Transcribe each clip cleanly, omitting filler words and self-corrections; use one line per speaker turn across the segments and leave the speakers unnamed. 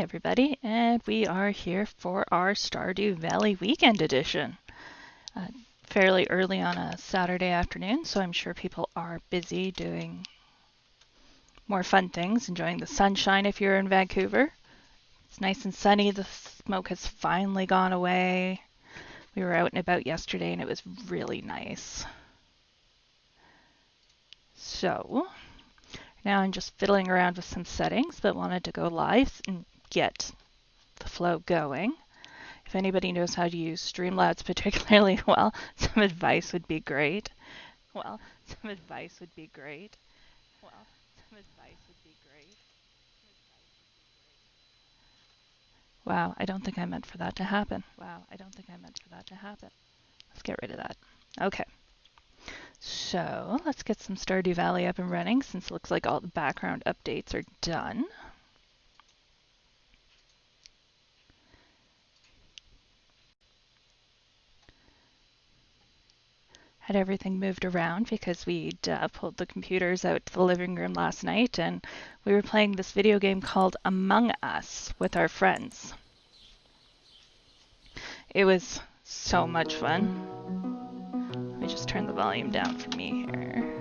everybody, and we are here for our Stardew Valley Weekend Edition. Fairly early on a Saturday afternoon, so I'm sure people are busy doing more fun things, enjoying the sunshine if you're in Vancouver. It's nice and sunny, the smoke has finally gone away. We were out and about yesterday and it was really nice. So, now I'm just fiddling around with some settings, but wanted to go live and get the flow going. If anybody knows how to use Streamlabs particularly well, some advice would be great. Wow, I don't think I meant for that to happen. Let's get rid of that. Okay. So, let's get some Stardew Valley up and running since it looks like all the background updates are done. Had everything moved around because we'd pulled the computers out to the living room last night and we were playing this video game called Among Us with our friends. It was so much fun. Let me just turn the volume down for me here.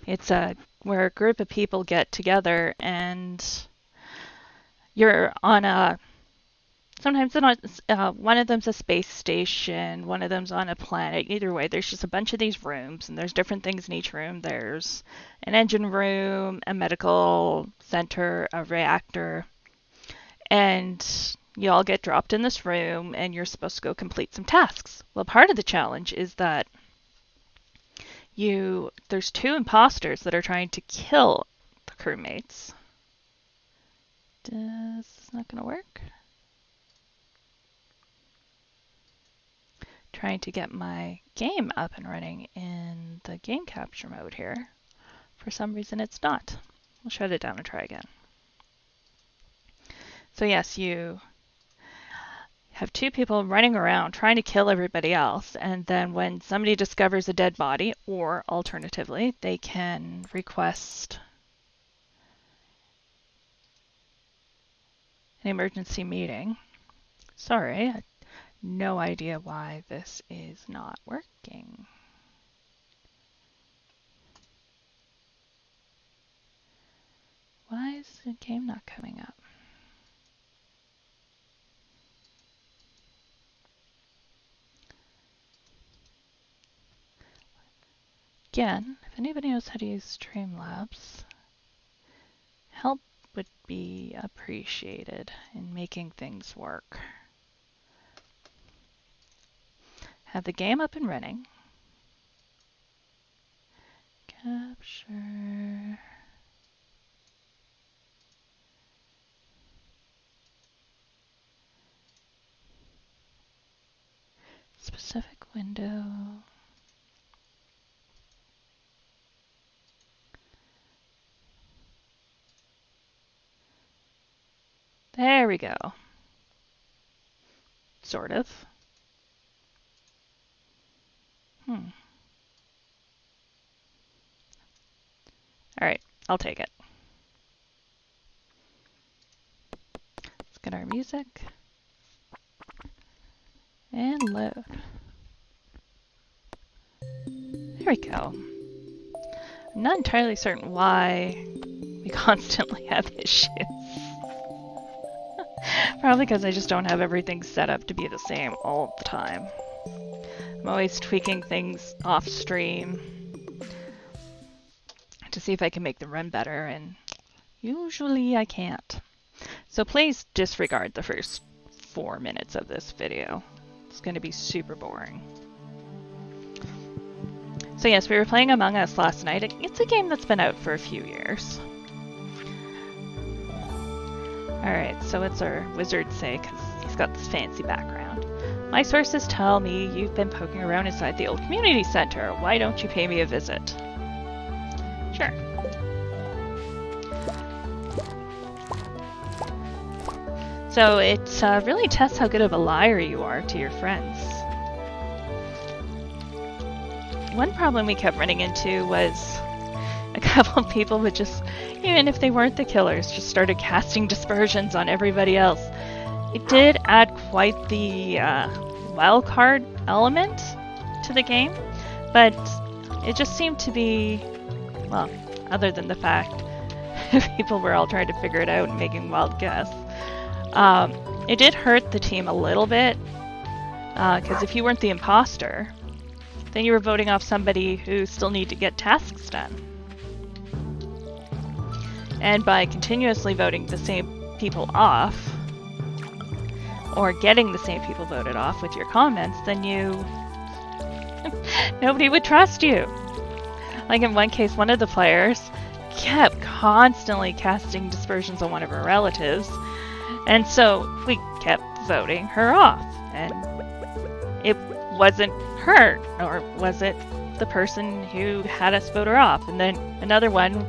It's where a group of people get together and you're on a sometimes one of them's a space station, one of them's on a planet. Either way, there's just a bunch of these rooms, and there's different things in each room. There's an engine room, a medical center, a reactor, and you all get dropped in this room, and you're supposed to go complete some tasks. Well, part of the challenge is that there's two imposters that are trying to kill the crewmates. This not going to work. Trying to get my game up and running in the game capture mode here. For some reason it's not. We'll shut it down and try again. So yes, you have two people running around trying to kill everybody else, and then when somebody discovers a dead body, or alternatively, they can request an emergency meeting. Sorry, no idea why this is not working. Why is the game not coming up? Again, if anybody knows how to use Streamlabs, help would be appreciated in making things work. Have the game up and running. Capture. Specific window. There we go. Sort of. Alright, I'll take it. Let's get our music. And load. There we go. I'm not entirely certain why we constantly have issues. Probably because I just don't have everything set up to be the same all the time. I'm always tweaking things off stream to see if I can make them run better, and usually I can't. So please disregard the first 4 minutes of this video. It's going to be super boring. So yes, we were playing Among Us last night. It's a game that's been out for a few years. Alright, so what's our wizard say? Because he's got this fancy background. My sources tell me you've been poking around inside the old community center. Why don't you pay me a visit? Sure. So it really tests how good of a liar you are to your friends. One problem we kept running into was a couple of people would just, even if they weren't the killers, just started casting dispersions on everybody else. It did add quite the wild card element to the game, but it just seemed to be, well, other than the fact people were all trying to figure it out and making wild guess. It did hurt the team a little bit, because if you weren't the imposter, then you were voting off somebody who still needed to get tasks done. And by continuously voting the same people off, or getting the same people voted off with your comments, then nobody would trust you. Like in one case, one of the players kept constantly casting dispersions on one of her relatives, and so we kept voting her off. And it wasn't her, or was it the person who had us vote her off? And then another one,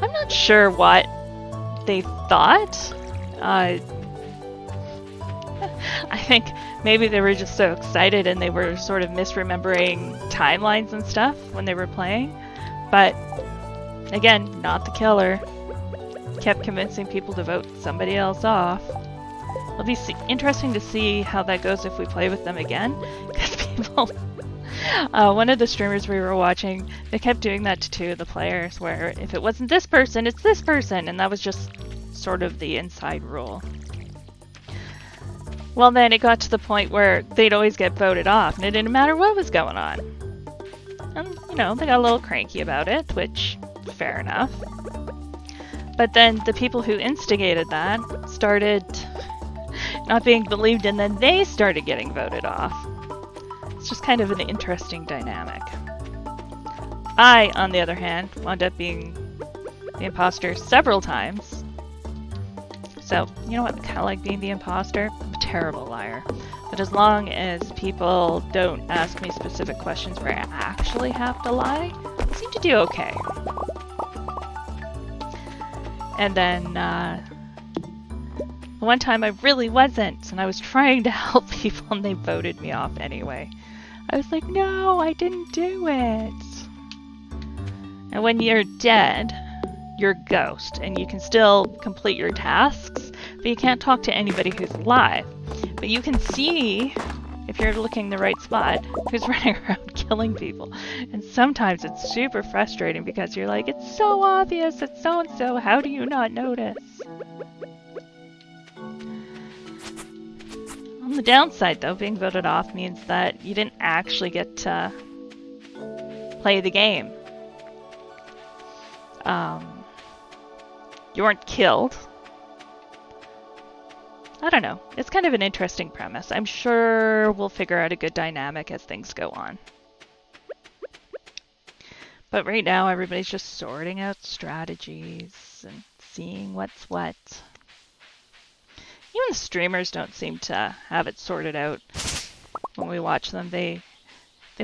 I'm not sure what they thought. I think maybe they were just so excited and they were sort of misremembering timelines and stuff when they were playing. But again, not the killer. Kept convincing people to vote somebody else off. It'll be interesting to see how that goes if we play with them again. Because people... one of the streamers we were watching, they kept doing that to two of the players, where if it wasn't this person, it's this person. And that was just sort of the inside rule. Well, then it got to the point where they'd always get voted off, and it didn't matter what was going on. And, you know, they got a little cranky about it, which, fair enough. But then the people who instigated that started not being believed, and then they started getting voted off. It's just kind of an interesting dynamic. I, on the other hand, wound up being the imposter several times. So, you know what? I kind of like being the imposter. I'm a terrible liar. But as long as people don't ask me specific questions where I actually have to lie, I seem to do okay. And then, one time I really wasn't, and I was trying to help people and they voted me off anyway. I was like, no, I didn't do it. And when you're dead, you're a ghost, and you can still complete your tasks, but you can't talk to anybody who's alive. But you can see, if you're looking in the right spot, who's running around killing people. And sometimes it's super frustrating because you're like, it's so obvious, it's so-and-so, how do you not notice? On the downside, though, being voted off means that you didn't actually get to play the game. You weren't killed. I don't know. It's kind of an interesting premise. I'm sure we'll figure out a good dynamic as things go on. But right now, everybody's just sorting out strategies and seeing what's what. Even the streamers don't seem to have it sorted out when we watch them. They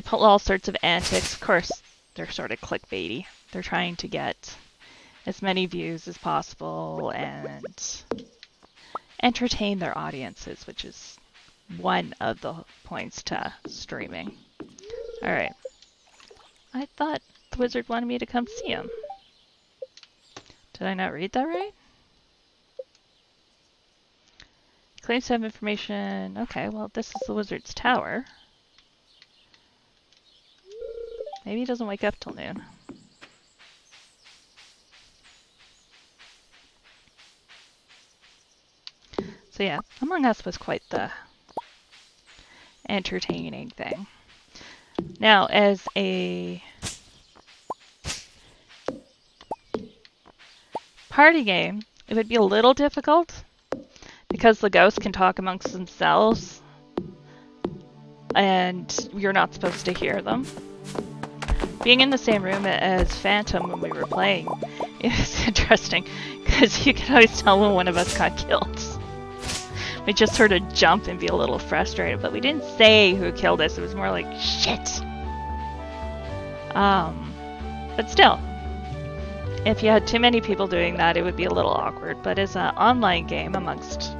pull all sorts of antics. Of course, they're sort of clickbaity. They're trying to get as many views as possible and entertain their audiences, which is one of the points to streaming. Alright. I thought the wizard wanted me to come see him. Did I not read that right? Claims to have information. Okay, well, this is the wizard's tower. Maybe he doesn't wake up till noon. So yeah, Among Us was quite the entertaining thing. Now, as a party game, it would be a little difficult because the ghosts can talk amongst themselves and you're not supposed to hear them. Being in the same room as Phantom when we were playing is interesting because you can always tell when one of us got killed. We just sort of jump and be a little frustrated, but we didn't say who killed us. It was more like, shit. But still, if you had too many people doing that, it would be a little awkward. But as an online game amongst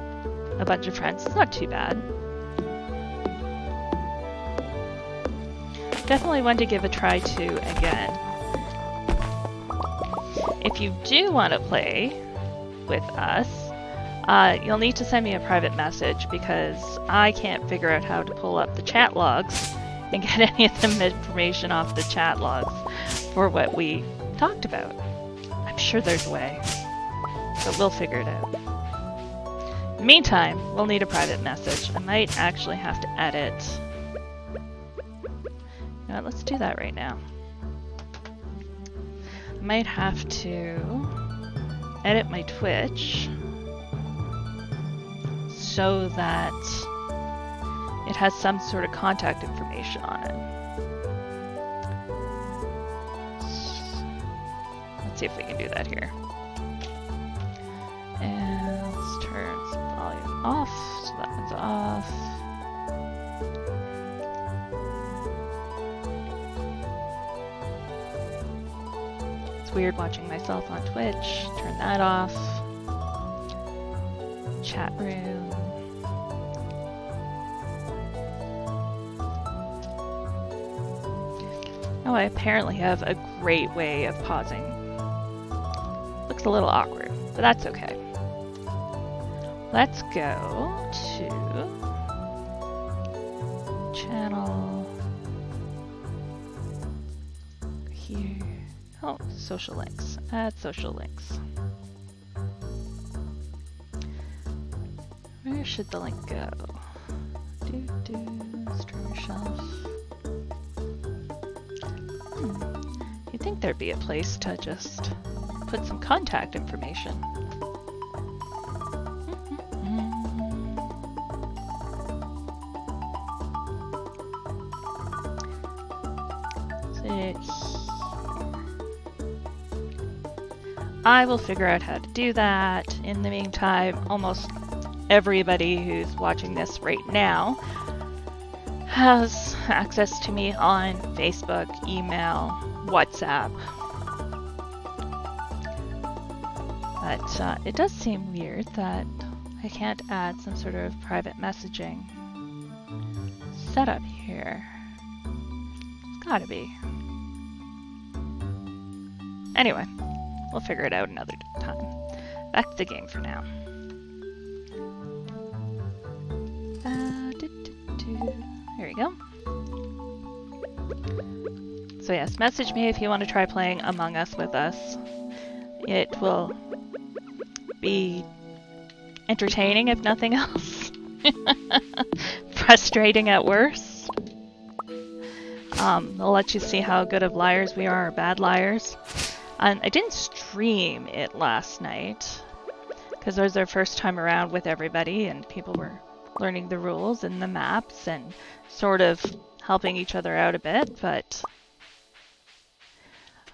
a bunch of friends, it's not too bad. Definitely one to give a try to again. if you do want to play with us, you'll need to send me a private message because I can't figure out how to pull up the chat logs and get any of the information off the chat logs for what we talked about. I'm sure there's a way, but we'll figure it out. In the meantime, we'll need a private message. I might actually have to edit. You know what, let's do that right now. I might have to edit my Twitch so that it has some sort of contact information on it. Let's see if we can do that here. And let's turn some volume off, so that one's off. It's weird watching myself on Twitch. Turn that off. Chat room. Oh, I apparently have a great way of pausing. Looks a little awkward, but that's okay. Let's go to channel here. Oh, social links. Add social links. Where should the link go? Streamer shelf. You'd think there'd be a place to just put some contact information. I will figure out how to do that. In the meantime, almost everybody who's watching this right now has access to me on Facebook, email, WhatsApp. But it does seem weird that I can't add some sort of private messaging setup here. It's gotta be. Anyway, we'll figure it out another time. Back to the game for now. There we go. So yes, message me if you want to try playing Among Us with us. It will be entertaining if nothing else. Frustrating at worst. I'll let you see how good of liars we are, or bad liars. I didn't stream it last night because it was our first time around with everybody and people were learning the rules and the maps and sort of helping each other out a bit, but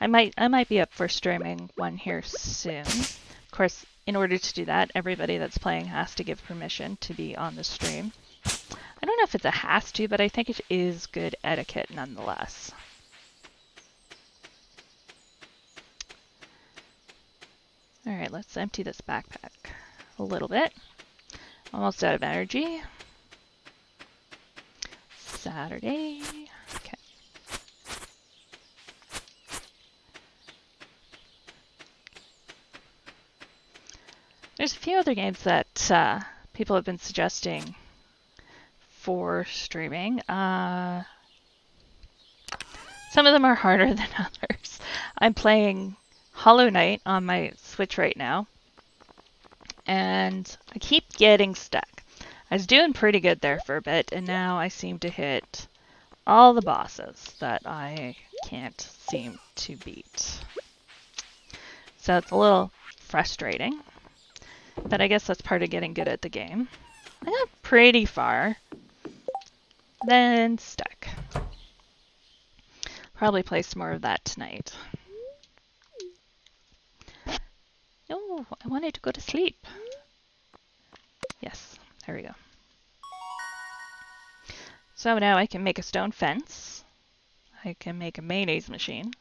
I might be up for streaming one here soon. Of course, in order to do that, everybody that's playing has to give permission to be on the stream. I don't know if it's a has to, but I think it is good etiquette nonetheless. Alright, let's empty this backpack a little bit. Almost out of energy. Saturday. Okay. There's a few other games that people have been suggesting for streaming. Some of them are harder than others. I'm playing Hollow Knight on my Switch right now, and I keep getting stuck. I was doing pretty good there for a bit, and now I seem to hit all the bosses that I can't seem to beat. So it's a little frustrating, but I guess that's part of getting good at the game. I got pretty far, then stuck. Probably play some more of that tonight. Oh, I wanted to go to sleep. Yes, there we go. So now I can make a stone fence. I can make a mayonnaise machine.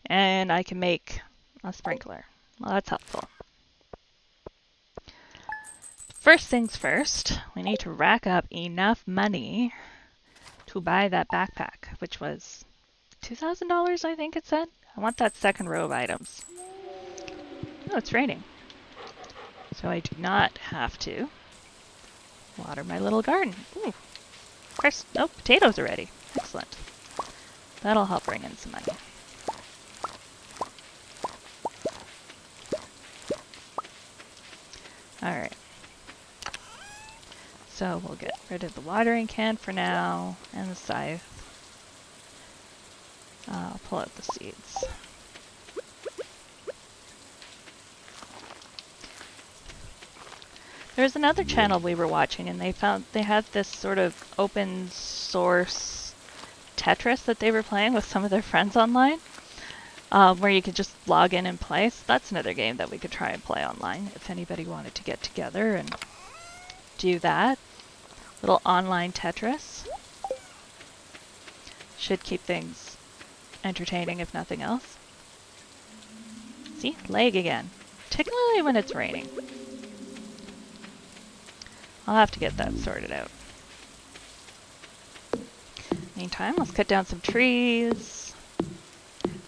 And I can make a sprinkler. Well, that's helpful. First things first, we need to rack up enough money to buy that backpack, which was $2,000, I think it said. I want that second row of items. Oh, it's raining. So I do not have to water my little garden. Ooh, of course. Oh, potatoes are ready. Excellent. That'll help bring in some money. Alright. So we'll get rid of the watering can for now, and the scythe. I'll pull out the seeds. There was another channel we were watching, and they had this sort of open source Tetris that they were playing with some of their friends online, where you could just log in and play. So that's another game that we could try and play online if anybody wanted to get together and do that. Little online Tetris. Should keep things entertaining if nothing else. See? Lag again. Particularly when it's raining. I'll have to get that sorted out. Meantime, let's cut down some trees.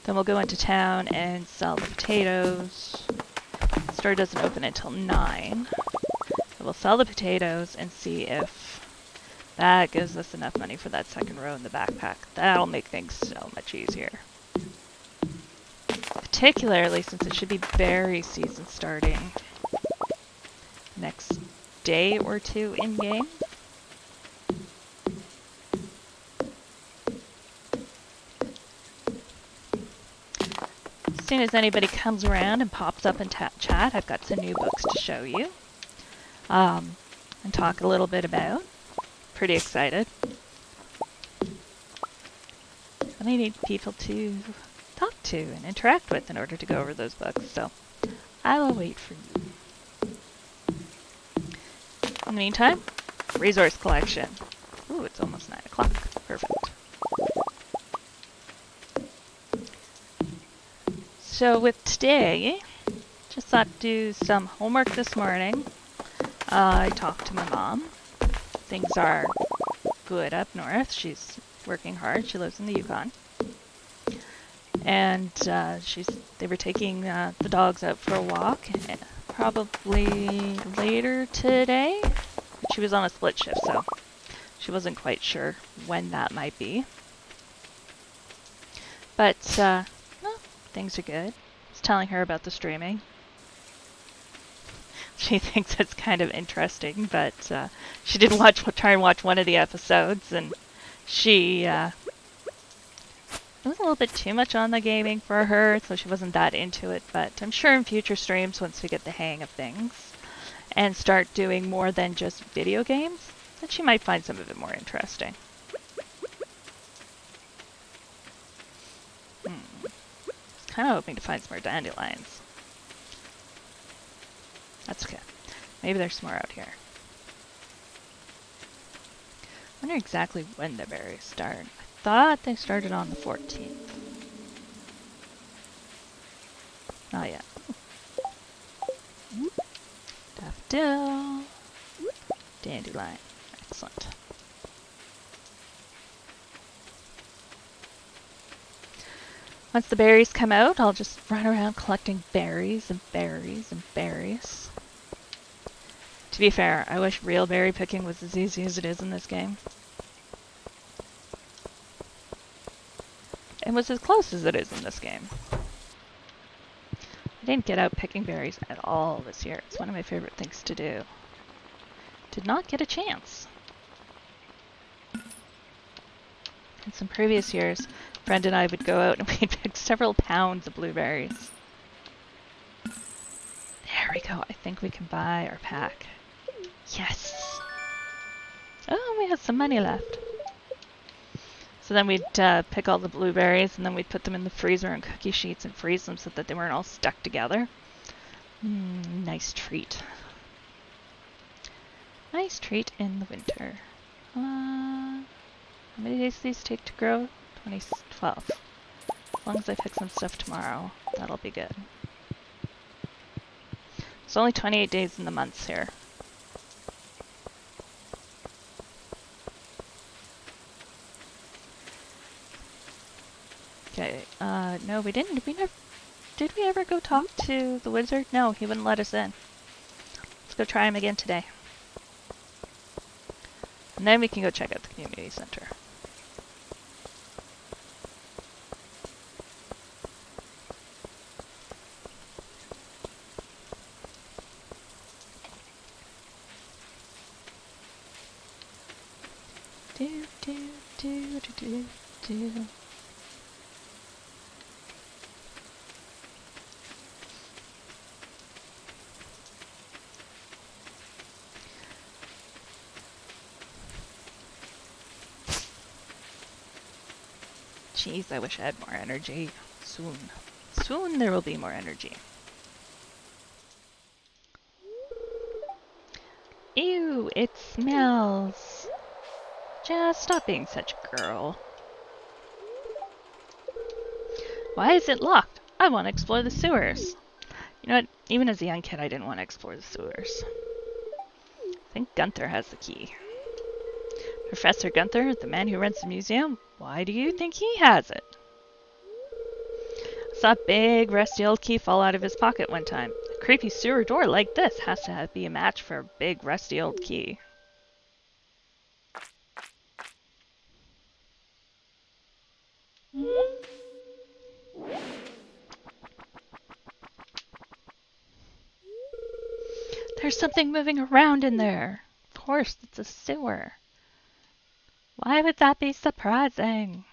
Then we'll go into town and sell the potatoes. The store doesn't open until 9. So we'll sell the potatoes and see if that gives us enough money for that second row in the backpack. That'll make things so much easier. Particularly since it should be berry season starting next day or two in-game. As soon as anybody comes around and pops up in chat, I've got some new books to show you and talk a little bit about. Pretty excited. And I need people to talk to and interact with in order to go over those books, so I will wait for you. In the meantime, resource collection. Ooh, it's almost 9 o'clock. Perfect. So with today, just thought to do some homework this morning. I talked to my mom. Things are good up north. She's working hard. She lives in the Yukon. And they were taking the dogs out for a walk, probably later today. She was on a split shift, so she wasn't quite sure when that might be. But well, things are good. I was telling her about the streaming. She thinks it's kind of interesting, but she did try and watch one of the episodes, and she it was a little bit too much on the gaming for her, so she wasn't that into it. But I'm sure in future streams, once we get the hang of things and start doing more than just video games, that she might find some of it more interesting. I was kind of hoping to find some more dandelions. That's okay. Maybe there's some more out here. I wonder exactly when the berries start. I thought they started on the 14th. Not yet. Daffodil. Dandelion. Excellent. Once the berries come out, I'll just run around collecting berries and berries and berries. To be fair, I wish real berry picking was as easy as it is in this game. It was as close as it is in this game. I didn't get out picking berries at all this year. It's one of my favorite things to do. Did not get a chance. In some previous years, Brenda and I would go out and we'd pick several pounds of blueberries. There we go. I think we can buy our pack. Yes! Oh, we have some money left. So then we'd pick all the blueberries, and then we'd put them in the freezer on cookie sheets and freeze them so that they weren't all stuck together. Nice treat. Nice treat in the winter. How many days do these take to grow? 12. As long as I pick some stuff tomorrow, that'll be good. It's only 28 days in the months here. Okay, no, we didn't. We never. Did we ever go talk to the wizard? No, he wouldn't let us in. Let's go try him again today. And then we can go check out the community center. Do, do, do, do, do, do. Jeez, I wish I had more energy. Soon. Soon there will be more energy. Ew, it smells. Just stop being such a girl. Why is it locked? I want to explore the sewers. You know what? Even as a young kid, I didn't want to explore the sewers. I think Gunther has the key. Professor Gunther, the man who runs the museum, why do you think he has it? I saw a big rusty old key fall out of his pocket one time. A creepy sewer door like this has to be a match for a big rusty old key. There's something moving around in there. Of course, it's a sewer. Why would that be surprising?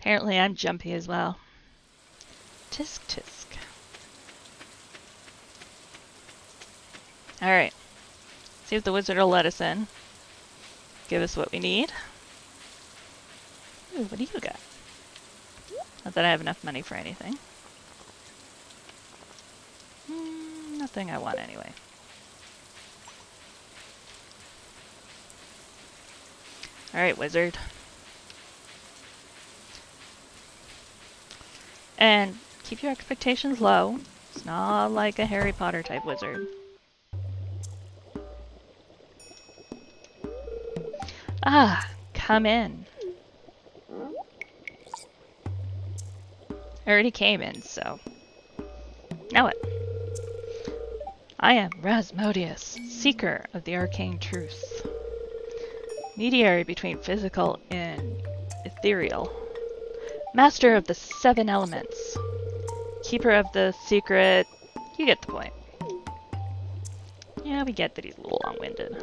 Apparently I'm jumpy as well. Tisk tisk. Alright. See if the wizard will let us in. Give us what we need. Ooh, what do you got? Not that I have enough money for anything. Nothing I want anyway. Alright, wizard. And keep your expectations low. It's not like a Harry Potter type wizard. Ah, come in. I already came in, so... Now what? I am Rasmodius, seeker of the arcane truth. Mediary between physical and ethereal. Master of the 7 elements. Keeper of the secret... You get the point. Yeah, we get that he's a little long-winded.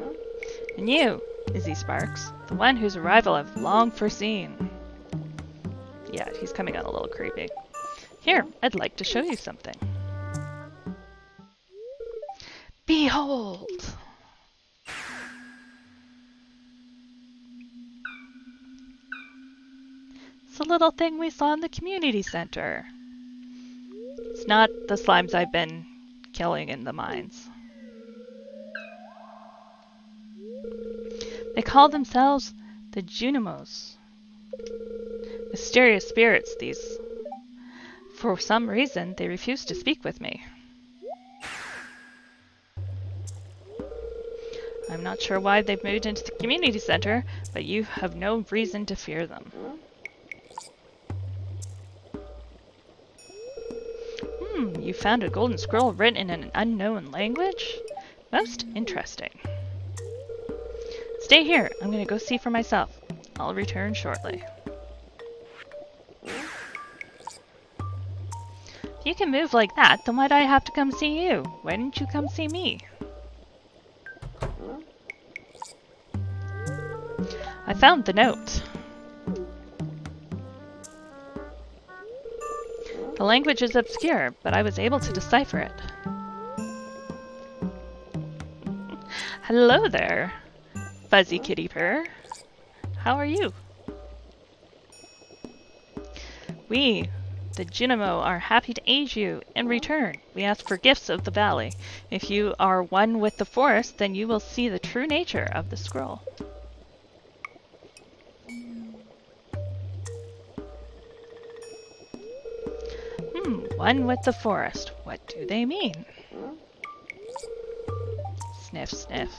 And you, IzzySparks, the one whose arrival I've long foreseen. Yeah, he's coming on a little creepy. Here, I'd like to show you something. Behold! It's a little thing we saw in the community center. It's not the slimes I've been killing in the mines. They call themselves the Junimos. Mysterious spirits, these. For some reason, they refuse to speak with me. I'm not sure why they've moved into the community center, but you have no reason to fear them. You found a golden scroll written in an unknown language? Most interesting. Stay here. I'm going to go see for myself. I'll return shortly. If you can move like that, then why do I have to come see you? Why didn't you come see me? I found the note. The language is obscure, but I was able to decipher it. Hello there, fuzzy kitty purr. How are you? We, the Junimo, are happy to aid you. In return, we ask for gifts of the valley. If you are one with the forest, then you will see the true nature of the scroll. One with the forest. What do they mean? Sniff, sniff.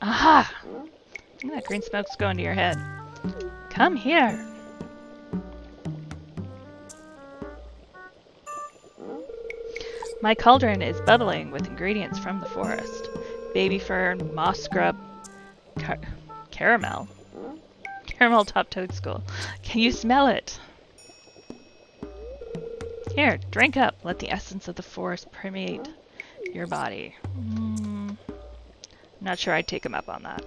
Aha! That green smoke's going to your head. Come here! My cauldron is bubbling with ingredients from the forest. Baby fern, moss scrub, caramel. Caramel top toadstool. Can you smell it? Here, drink up. Let the essence of the forest permeate your body. I'm not sure I'd take him up on that.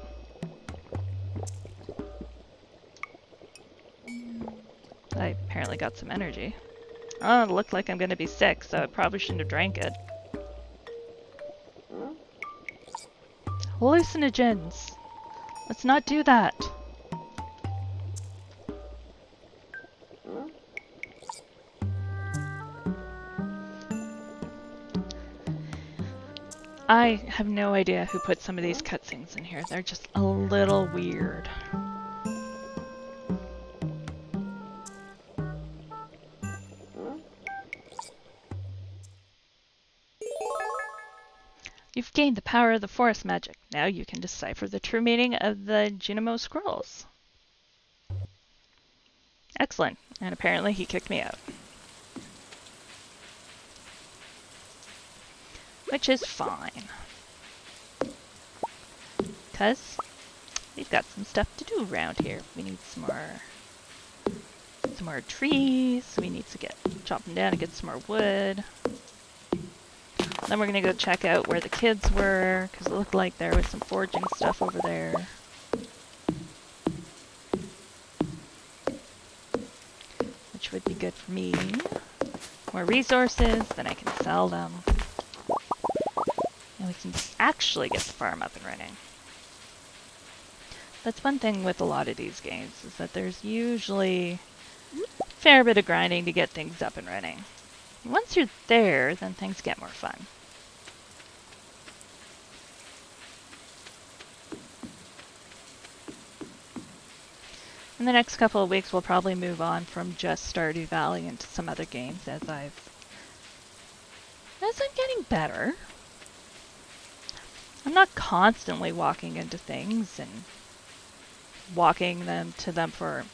I apparently got some energy. Oh, it looked like I'm going to be sick, so I probably shouldn't have drank it. Hallucinogens! Let's not do that. I have no idea who put some of these cutscenes in here. They're just a little weird. You've gained the power of the forest magic. Now you can decipher the true meaning of the Junimo scrolls. Excellent. And apparently he kicked me out. Which is fine. Because we've got some stuff to do around here. We need some more trees. We need to chop them down and get some more wood. Then we're going to go check out where the kids were, because it looked like there was some foraging stuff over there. Which would be good for me. More resources, then I can sell them. And we can actually get the farm up and running. That's one thing with a lot of these games, is that there's usually a fair bit of grinding to get things up and running. Once you're there, then things get more fun. In the next couple of weeks, we'll probably move on from just Stardew Valley into some other games as I'm getting better. I'm not constantly walking into things and walking to them for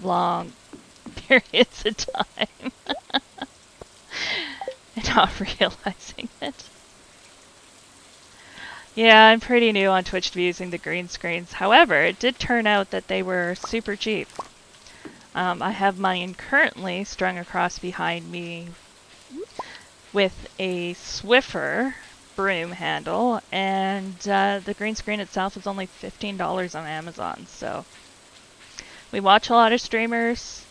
long periods of time. And not realizing it. Yeah, I'm pretty new on Twitch to be using the green screens. However, it did turn out that they were super cheap. I have mine currently strung across behind me with a Swiffer broom handle, and the green screen itself is only $15 on Amazon. So we watch a lot of streamers.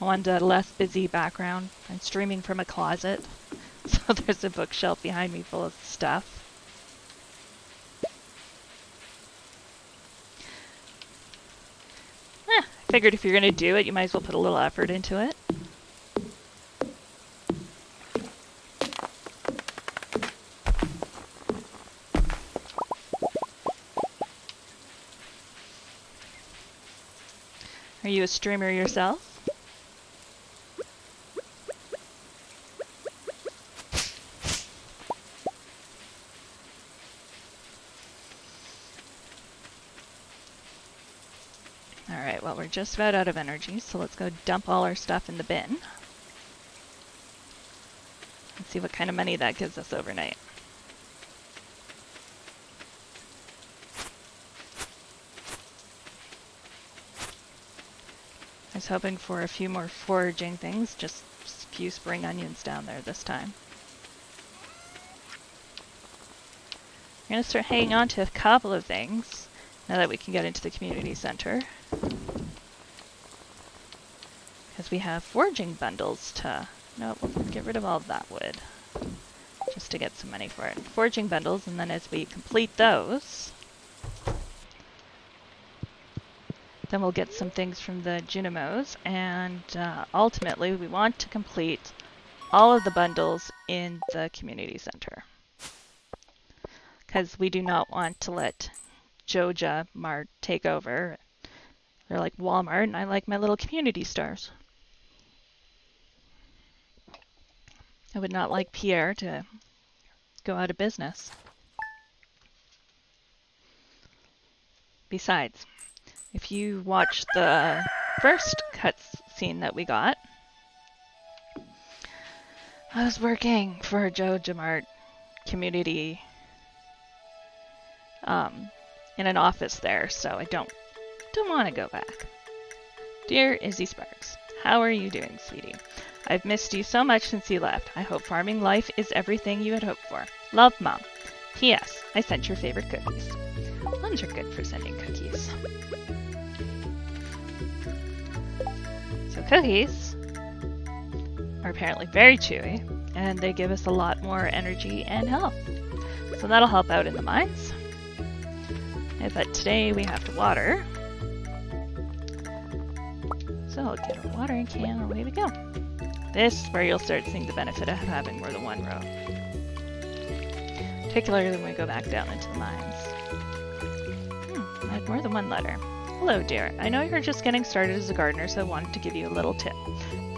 I want a less busy background. I'm streaming from a closet, so there's a bookshelf behind me full of stuff. I figured if you're going to do it, you might as well put a little effort into it. Are you a streamer yourself? Alright, well, we're just about out of energy, so let's go dump all our stuff in the bin. And see what kind of money that gives us overnight. I was hoping for a few more foraging things, just a few spring onions down there this time. We're going to start hanging on to a couple of things now that we can get into the community center. Because we have foraging bundles to... No, we'll get rid of all of that wood. Just to get some money for it. Foraging bundles, and then as we complete those... Then we'll get some things from the Junimos, and ultimately we want to complete all of the bundles in the community center. Because we do not want to let Joja Mart take over. They're like Walmart, and I like my little community stores. I would not like Pierre to go out of business. Besides, if you watch the first cutscene that we got, I was working for Joe Jamart community in an office there, so I don't want to go back. Dear IzzySparks, how are you doing, sweetie? I've missed you so much since you left. I hope farming life is everything you had hoped for. Love, Mom. P.S. I sent your favorite cookies. Moms are good for sending cookies. So cookies are apparently very chewy, and they give us a lot more energy and health. So that'll help out in the mines. But today we have to water. So I'll get our watering can and away we go. This is where you'll start seeing the benefit of having more than one row. Particularly when we go back down into the mines. I have more than one letter. Hello, dear. I know you're just getting started as a gardener, so I wanted to give you a little tip.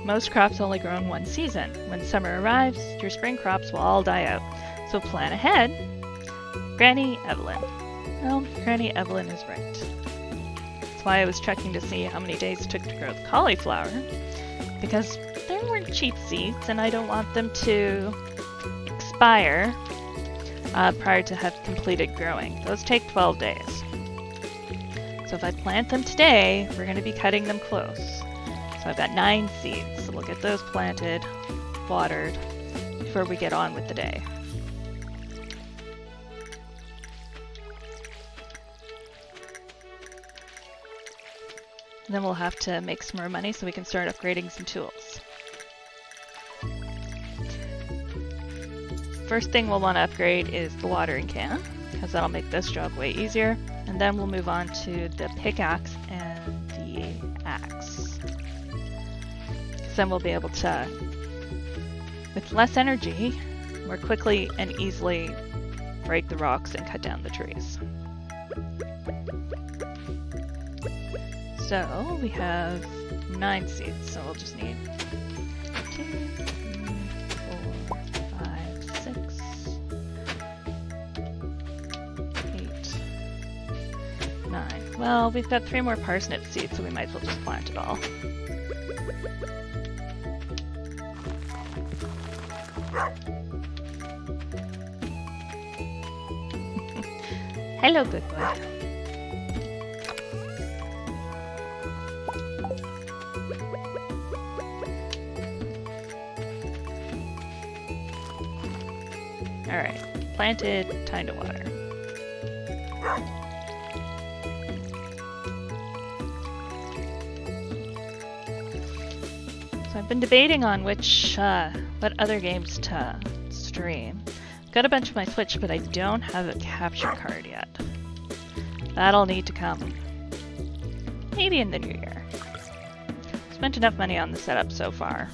Most crops only grow in one season. When summer arrives, your spring crops will all die out. So plan ahead. Granny Evelyn. Well, Granny Evelyn is right. That's why I was checking to see how many days it took to grow the cauliflower. Because they weren't cheap seeds, and I don't want them to expire prior to have completed growing. Those take 12 days. So if I plant them today, we're going to be cutting them close. So I've got 9 seeds, so we'll get those planted, watered, before we get on with the day. And then we'll have to make some more money so we can start upgrading some tools. First thing we'll want to upgrade is the watering can, because that'll make this job way easier. And then we'll move on to the pickaxe and the axe. Because then we'll be able to, with less energy, more quickly and easily break the rocks and cut down the trees. So we have 9 seeds, so we'll just need 2, 3, 4, 5, 6, 8, 9. Well, we've got 3 more parsnip seeds, so we might as well just plant it all. Hello, good boy. Alright, planted, time to water. So I've been debating on what other games to stream. Got a bunch of my Switch, but I don't have a capture card yet. That'll need to come maybe in the new year. Spent enough money on the setup so far.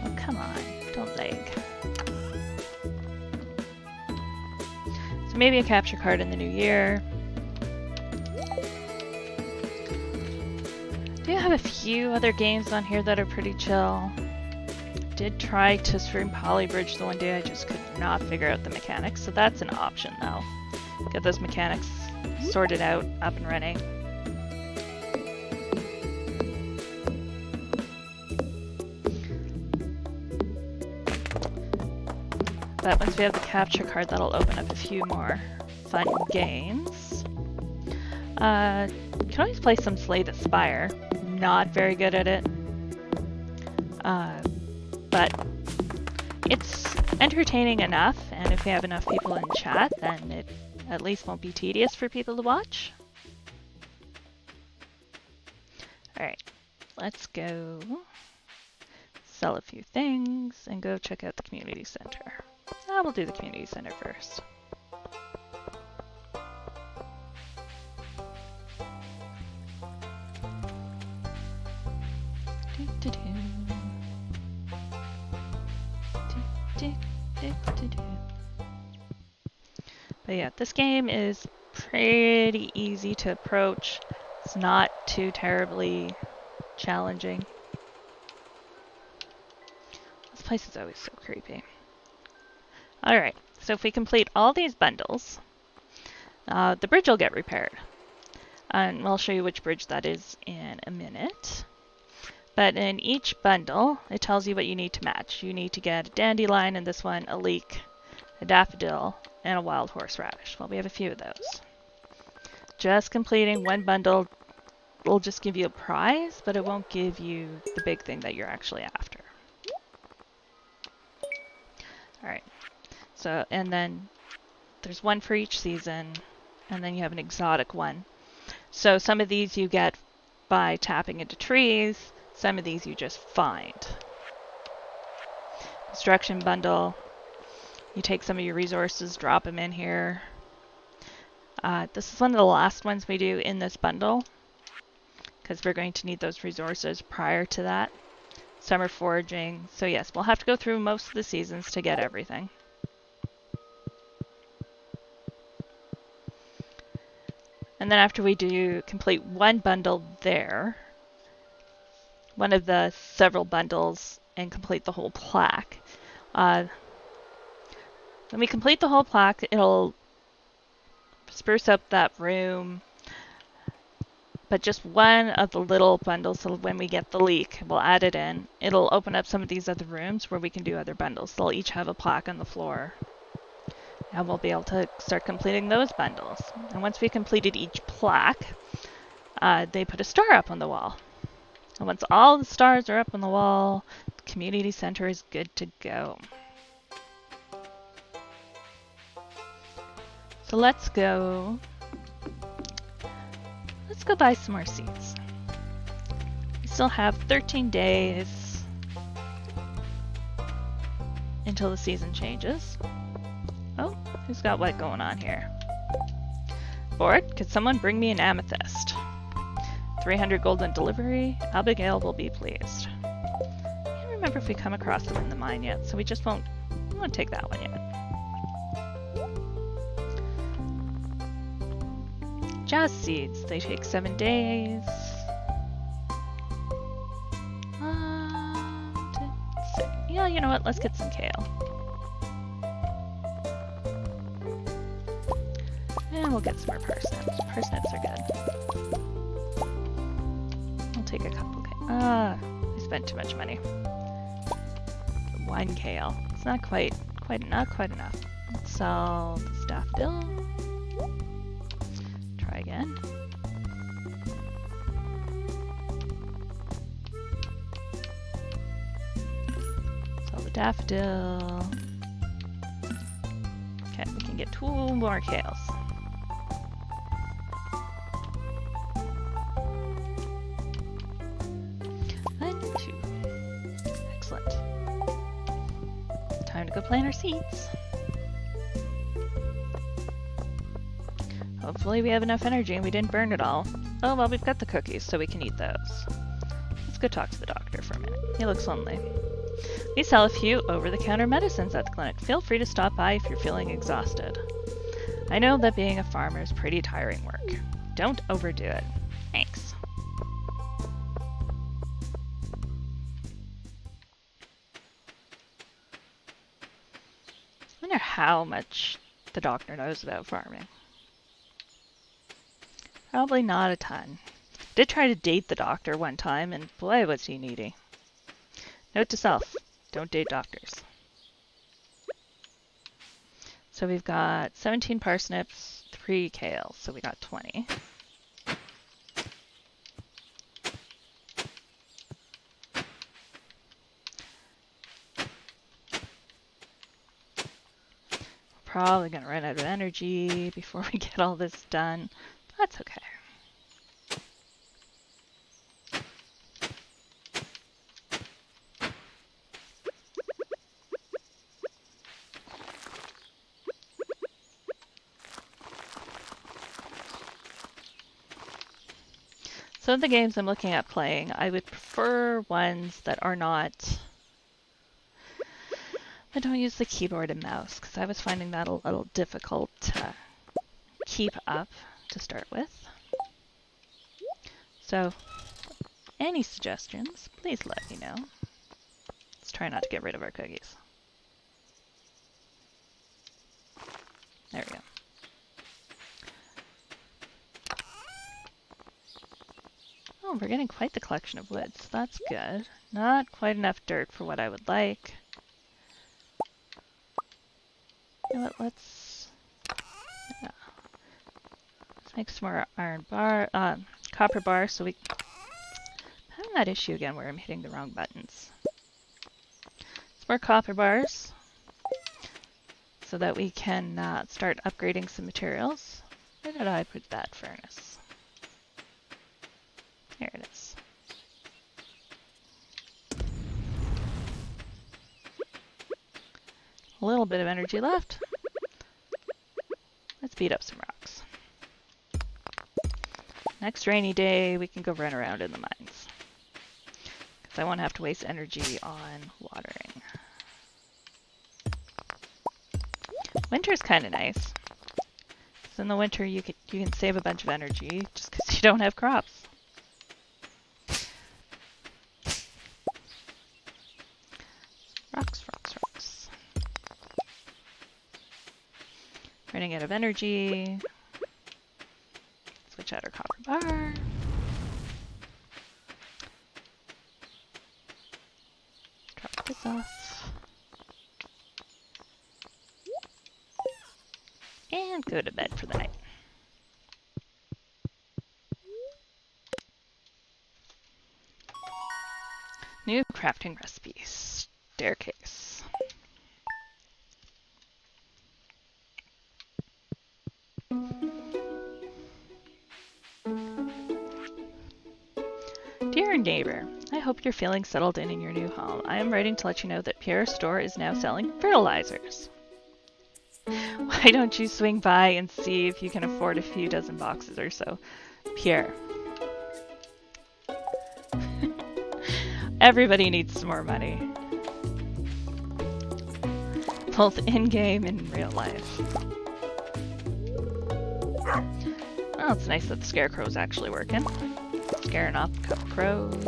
Oh, come on, don't lag. So maybe a capture card in the new year. I do have a few other games on here that are pretty chill. Did try to stream Polybridge the one day, I just could not figure out the mechanics, so that's an option though. Get those mechanics sorted out, up and running. But once we have the capture card, that'll open up a few more fun games. You can always play some Slay the Spire. Not very good at it. But it's entertaining enough, and if we have enough people in chat, then it at least won't be tedious for people to watch. Alright, let's go sell a few things and go check out the community center. We'll do the community center first. But yeah, this game is pretty easy to approach. It's not too terribly challenging. This place is always so creepy. Alright, So if we complete all these bundles, the bridge will get repaired. And I'll show you which bridge that is in a minute. But in each bundle, it tells you what you need to match. You need to get a dandelion in this one, a leek, a daffodil, and a wild horseradish. Well, we have a few of those. Just completing one bundle will just give you a prize, but it won't give you the big thing that you're actually after. Alright, so, and then there's one for each season, and then you have an exotic one. So some of these you get by tapping into trees, some of these you just find. Construction bundle, you take some of your resources, drop them in here. This is one of the last ones we do in this bundle, because we're going to need those resources prior to that. Summer foraging, so yes, we'll have to go through most of the seasons to get everything. And then after we do complete one bundle there, one of the several bundles, and complete the whole plaque. When we complete the whole plaque, it'll spruce up that room, but just one of the little bundles, so when we get the leak, we'll add it in. It'll open up some of these other rooms where we can do other bundles. They'll each have a plaque on the floor. And we'll be able to start completing those bundles. And once we completed each plaque, they put a star up on the wall. And once all the stars are up on the wall, the community center is good to go. So let's go buy some more seeds. We still have 13 days until the season changes. Oh, who's got what going on here? Bored? Could someone bring me an amethyst? 300 golden delivery. Abigail will be pleased. I can't remember if we come across them in the mine yet, so we won't take that one yet. Jazz seeds. They take 7 days. Yeah, you know what? Let's get some kale. And we'll get some more parsnips. Parsnips are good. I'll take a couple. I spent too much money. One kale. It's not quite enough. Let's sell this daffodil. Try again. Sell the daffodil. Okay, we can get 2 more kales. Time to go plant our seeds. Hopefully we have enough energy and we didn't burn it all. Oh well, we've got the cookies, so we can eat those. Let's go talk to the doctor for a minute. He looks lonely. We sell a few over-the-counter medicines at the clinic. Feel free to stop by if you're feeling exhausted. I know that being a farmer is pretty tiring work. Don't overdo it. Thanks. I wonder how much the doctor knows about farming. Probably not a ton. Did try to date the doctor one time, and boy was he needy. Note to self, don't date doctors. So we've got 17 parsnips, 3 kale, so we got 20. Probably gonna run out of energy before we get all this done. That's okay. So of the games I'm looking at playing, I would prefer ones that are not... I don't use the keyboard and mouse, because I was finding that a little difficult to keep up to start with. So, any suggestions, please let me know. Let's try not to get rid of our cookies. There we go. Oh, we're getting quite the collection of wood, so that's good. Not quite enough dirt for what I would like. You know what, let's make some more copper bar so we... I'm having that issue again where I'm hitting the wrong buttons. Some more copper bars so that we can start upgrading some materials. Where did I put that furnace? Here it is. A little bit of energy left. Let's beat up some rocks. Next rainy day, we can go run around in the mines. Because I won't have to waste energy on watering. Winter's kind of nice. Because in the winter, you can save a bunch of energy just because you don't have crops. Rocks, rocks, rocks. Running out of energy. Switch out our copper bar. Drop this off. And go to bed for the night. New crafting recipes. Staircase. Dear neighbor, I hope you're feeling settled in your new home. I am writing to let you know that Pierre's store is now selling fertilizers. Why don't you swing by and see if you can afford a few dozen boxes or so? Pierre. Everybody needs some more money. Both in-game and in real life. Well, it's nice that the scarecrow's actually working. Scaring off a couple crows.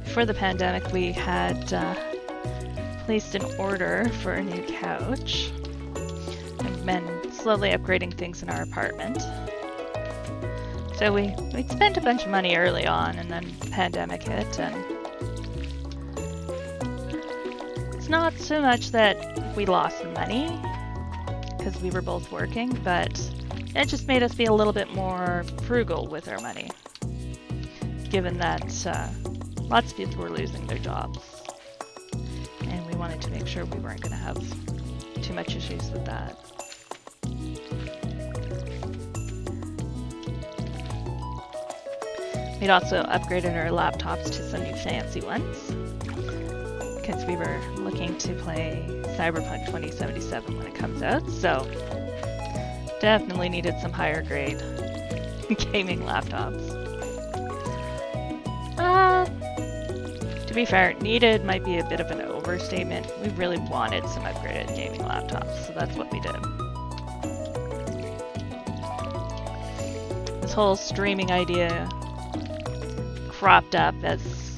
Before the pandemic, we had placed an order for a new couch and been slowly upgrading things in our apartment. So we'd spent a bunch of money early on, and then the pandemic hit, and it's not so much that we lost money because we were both working, but it just made us be a little bit more frugal with our money, given that lots of people were losing their jobs, and we wanted to make sure we weren't going to have too much issues with that. We'd also upgraded our laptops to some new fancy ones, because we were looking to play Cyberpunk 2077 when it comes out, so definitely needed some higher grade gaming laptops. To be fair, needed might be a bit of an overstatement. We really wanted some upgraded gaming laptops, so that's what we did. This whole streaming idea cropped up as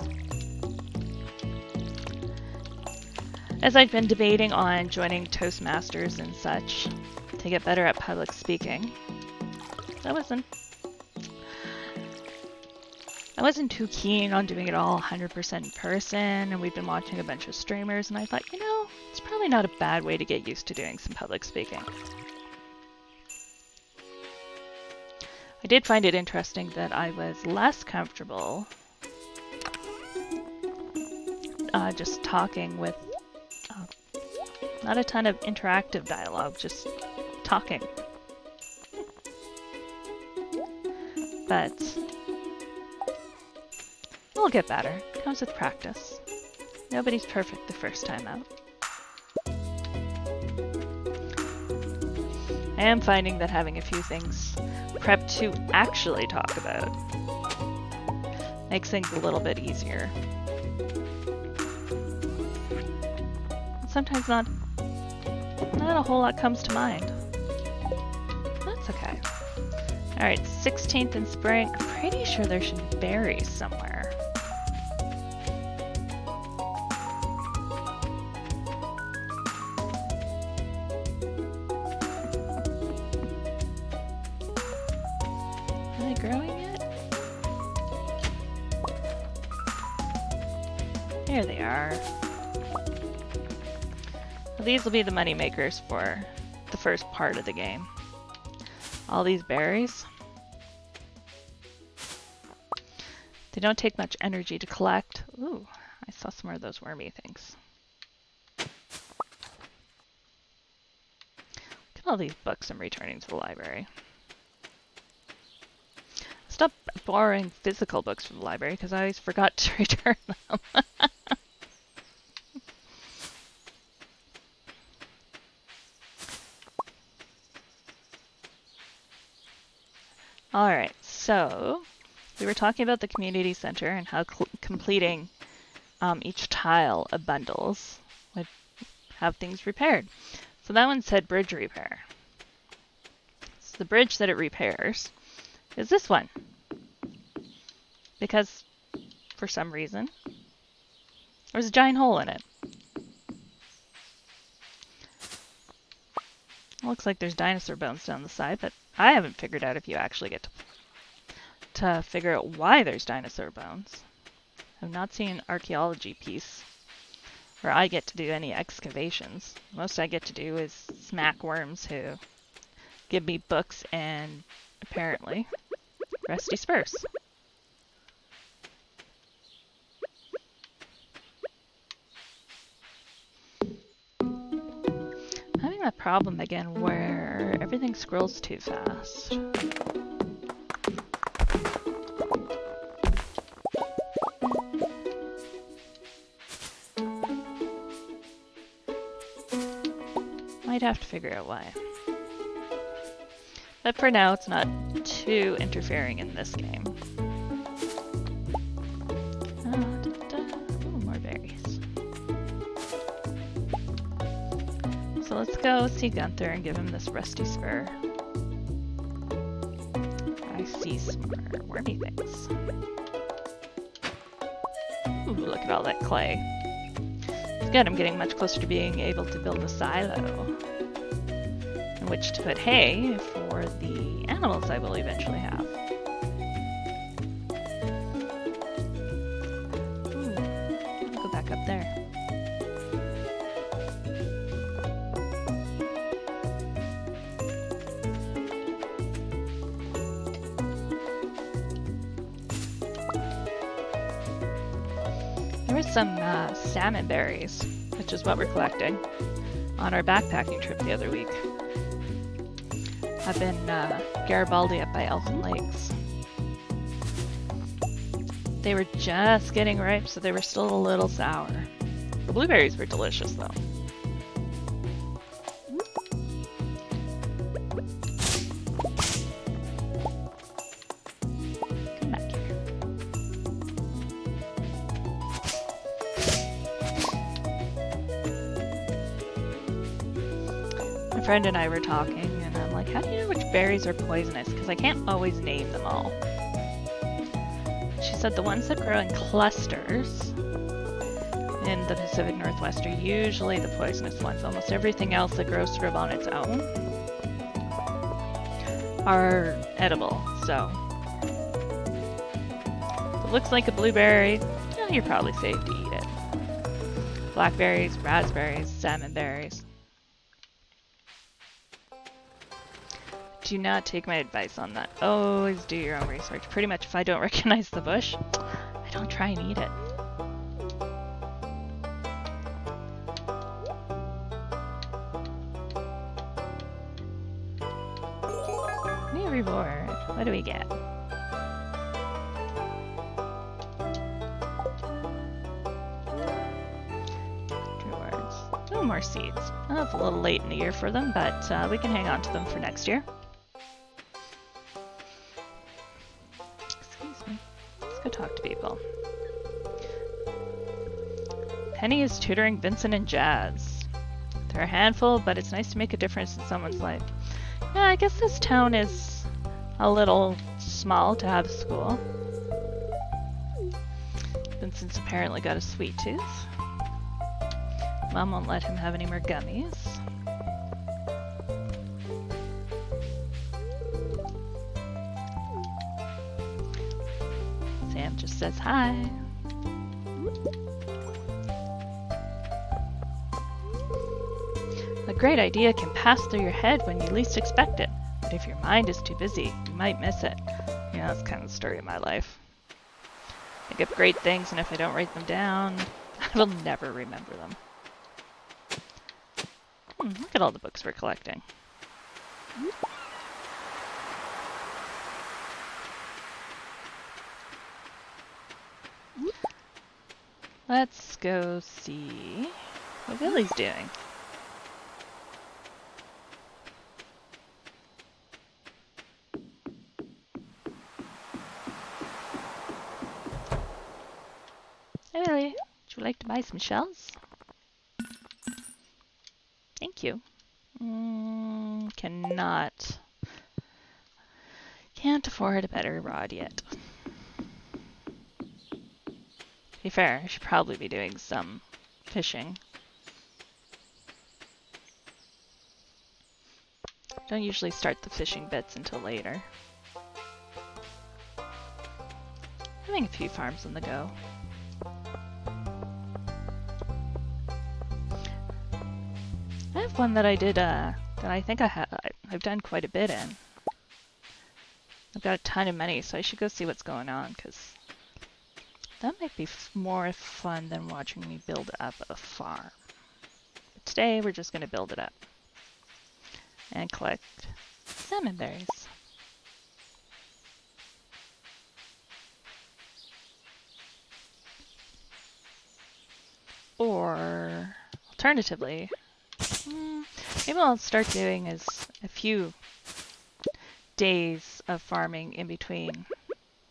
I'd been debating on joining Toastmasters and such to get better at public speaking. I wasn't too keen on doing it all 100% in person, and we've been watching a bunch of streamers, and I thought, you know, it's probably not a bad way to get used to doing some public speaking. I did find it interesting that I was less comfortable just talking with not a ton of interactive dialogue, just talking. But we'll get better. It comes with practice. Nobody's perfect the first time out. I am finding that having a few things prepped to actually talk about Makes things a little bit easier. Sometimes not a whole lot comes to mind. That's okay. Alright, 16th in spring. I'm pretty sure there should be berries somewhere. Are they growing yet? There they are. Well, these will be the money makers for the first part of the game. All these berries. They don't take much energy to collect. Ooh, I saw some more of those wormy things. Look at all these books I'm returning to the library. Stop borrowing physical books from the library because I always forgot to return them. Alright, so we were talking about the community center and how completing each tile of bundles would have things repaired. So that one said bridge repair. So the bridge that it repairs is this one. Because, for some reason, there's a giant hole in it. It looks like there's dinosaur bones down the side, but I haven't figured out if you actually get to figure out why there's dinosaur bones. I've not seen an archaeology piece where I get to do any excavations. Most I get to do is smack worms who give me books and, apparently, rusty spurs. I'm having that problem again where everything scrolls too fast. Might have to figure out why. But for now, it's not too interfering in this game. Ooh, more berries. So let's go see Gunther and give him this rusty spur. I see some more wormy things. Ooh, look at all that clay. It's good, I'm getting much closer to being able to build a silo in which to put hay for the animals I will eventually have. Ooh, I'll go back up there. There was some salmon berries, which is what we're collecting, on our backpacking trip the other week. Up in Garibaldi up by Elfin Lakes. They were just getting ripe, so they were still a little sour. The blueberries were delicious though. Come back here. My friend and I were talking, and I'm like, how do you know which berries are poisonous? Because I can't always name them all. She said the ones that grow in clusters in the Pacific Northwest are usually the poisonous ones. Almost everything else that grows sort of on its own are edible. So if it looks like a blueberry, you're probably safe to eat it. Blackberries, raspberries, salmon berries. Do not take my advice on that. Always do your own research. Pretty much if I don't recognize the bush, I don't try and eat it. New reward. What do we get? Rewards. No more seeds. Oh, it's a little late in the year for them, but we can hang on to them for next year. Talk to people. Penny is tutoring Vincent and Jazz. They're a handful, but it's nice to make a difference in someone's life. Yeah, I guess this town is a little small to have a school. Vincent's apparently got a sweet tooth. Mom won't let him have any more gummies. Sam just says hi. A great idea can pass through your head when you least expect it, but if your mind is too busy, you might miss it. Yeah, that's kind of the story of my life. I get great things, and if I don't write them down, I will never remember them. Look at all the books we're collecting. Let's go see what Billy's doing. Hey Billy, would you like to buy some shells? Thank you. Cannot. Can't afford a better rod yet. To be fair, I should probably be doing some fishing. Don't usually start the fishing bits until later. Having a few farms on the go. I have one that I did, that I think I've done quite a bit in. I've got a ton of money, so I should go see what's going on, because that might be more fun than watching me build up a farm. But today, we're just going to build it up. And collect salmon berries. Or, alternatively, maybe what I'll start doing is a few days of farming in between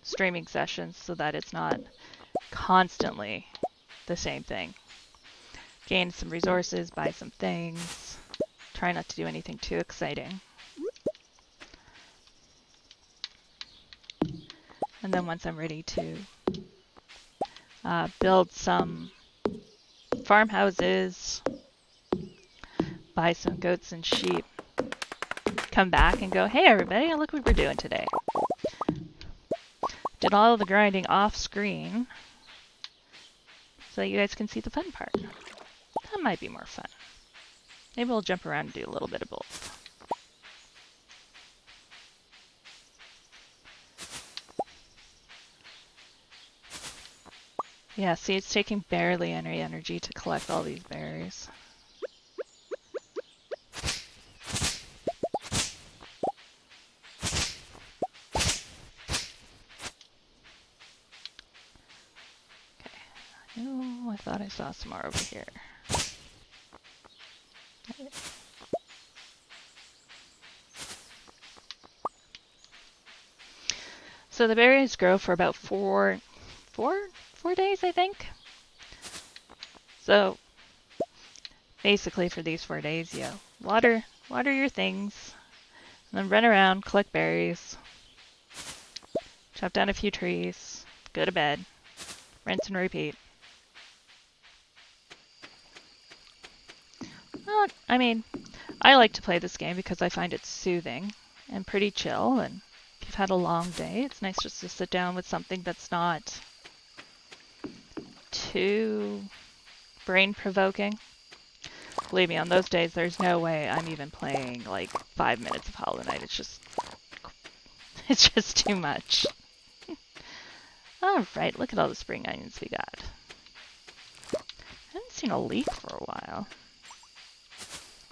streaming sessions so that it's not constantly the same thing. Gain some resources, buy some things, try not to do anything too exciting. And then once I'm ready to build some farmhouses, buy some goats and sheep, come back and go, hey everybody, look what we're doing today. Did all of the grinding off screen so that you guys can see the fun part. That might be more fun. Maybe we'll jump around and do a little bit of both. Yeah, see, it's taking barely any energy to collect all these berries. Oh, I thought I saw some more over here. So the berries grow for about four days, I think. So basically for these 4 days, you water your things, and then run around, collect berries, chop down a few trees, go to bed, rinse and repeat. Well, I mean, I like to play this game because I find it soothing and pretty chill, and if you've had a long day, it's nice just to sit down with something that's not too brain-provoking. Believe me, on those days, there's no way I'm even playing like 5 minutes of Hollow Knight. It's just too much. Alright, look at all the spring onions we got. I haven't seen a leaf for a while.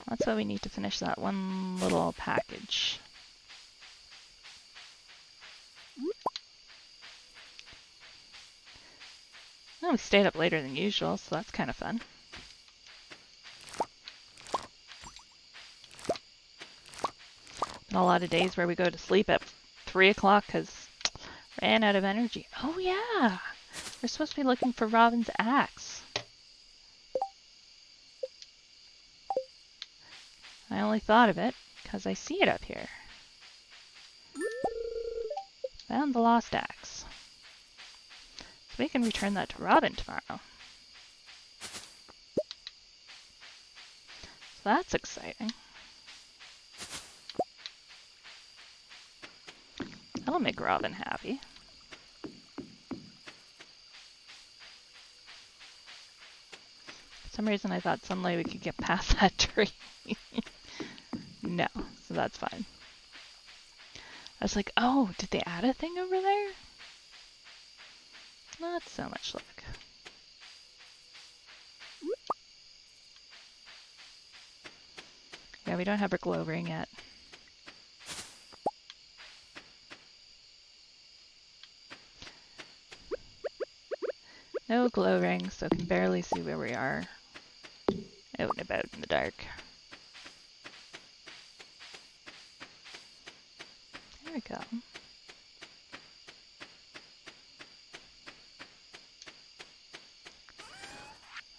That's why we need to finish that one little package. Oh, we stayed up later than usual, so that's kind of fun. Been a lot of days where we go to sleep at 3 o'clock because Ran out of energy. Oh yeah! We're supposed to be looking for Robin's axe. I only thought of it because I see it up here. Found the lost axe. So we can return that to Robin tomorrow. So that's exciting. That'll make Robin happy. For some reason I thought someday we could get past that tree. No, so that's fine. I was like, oh, did they add a thing over there? Not so much luck. Yeah, we don't have our glow ring yet. No glow ring, so can barely see where we are out and about in the dark. There we go.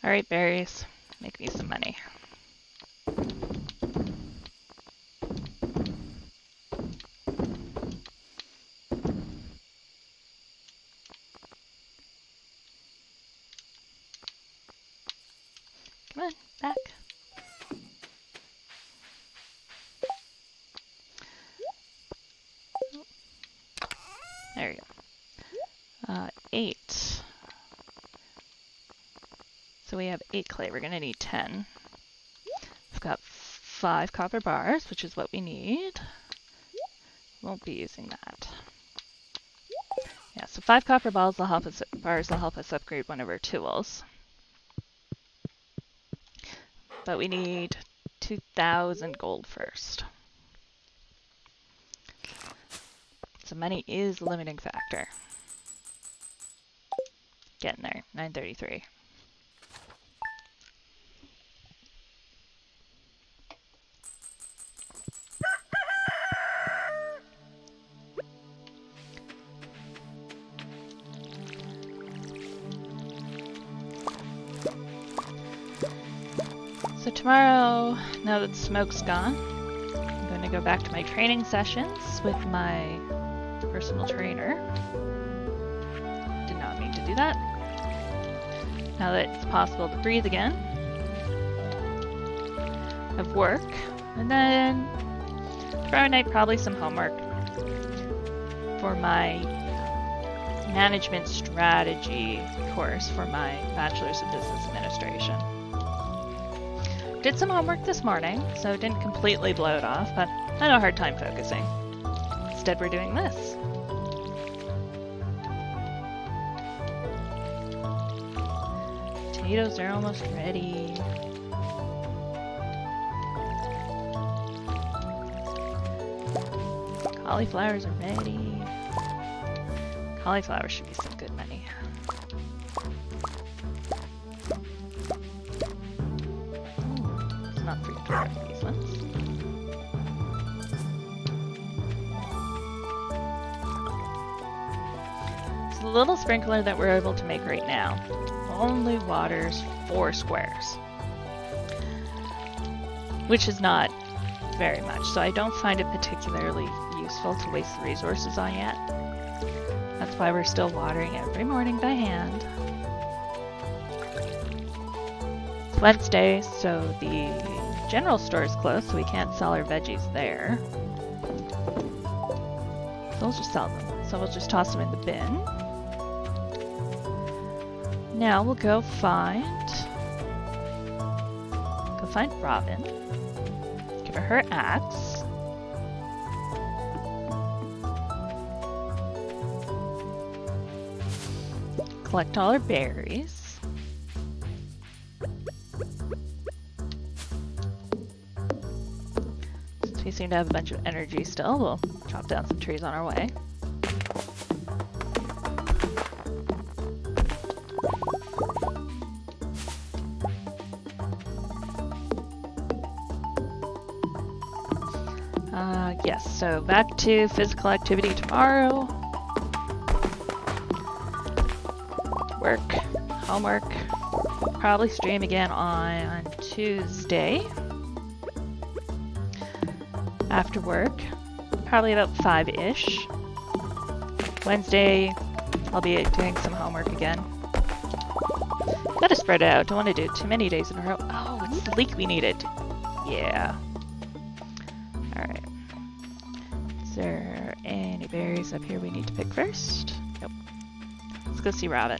Alright, berries. Make me some money. Come on, back. There we go. 8. So we have 8 clay. We're going to need 10. We've got 5 copper bars, which is what we need. Won't be using that. Yeah, so 5 copper bars will help us upgrade one of our tools. But we need 2,000 gold first. So money is the limiting factor. Getting there, 933. So tomorrow, now that the smoke's gone, I'm going to go back to my training sessions with my personal trainer. Did not mean to do that. Now that it's possible to breathe again. Have work. And then tomorrow night probably some homework for my management strategy course for my Bachelor's of Business Administration. Did some homework this morning, so didn't completely blow it off, but I had a hard time focusing. Instead, we're doing this. Potatoes are almost ready. Cauliflowers are ready. Cauliflower should be some good money. Let's not forget to grab these ones. So the little sprinkler that we're able to make right now only waters 4 squares, which is not very much, so I don't find it particularly useful to waste the resources on yet. That's why we're still watering every morning by hand. It's Wednesday, so the general store is closed, so we can't sell our veggies there. So we'll just sell them. So we'll just toss them in the bin. Now we'll go find Robin. Give her her axe. Collect all our berries. Since we seem to have a bunch of energy still, we'll chop down some trees on our way. Yes, so back to physical activity tomorrow. work, homework, probably stream again on Tuesday after work, probably about 5-ish. Wednesday, I'll be doing some homework again. Gotta spread it out, don't want to do too many days in a row. Oh, it's the leek we needed. Yeah. Alright. Is there any berries up here we need to pick first? Nope. Let's go see Robin.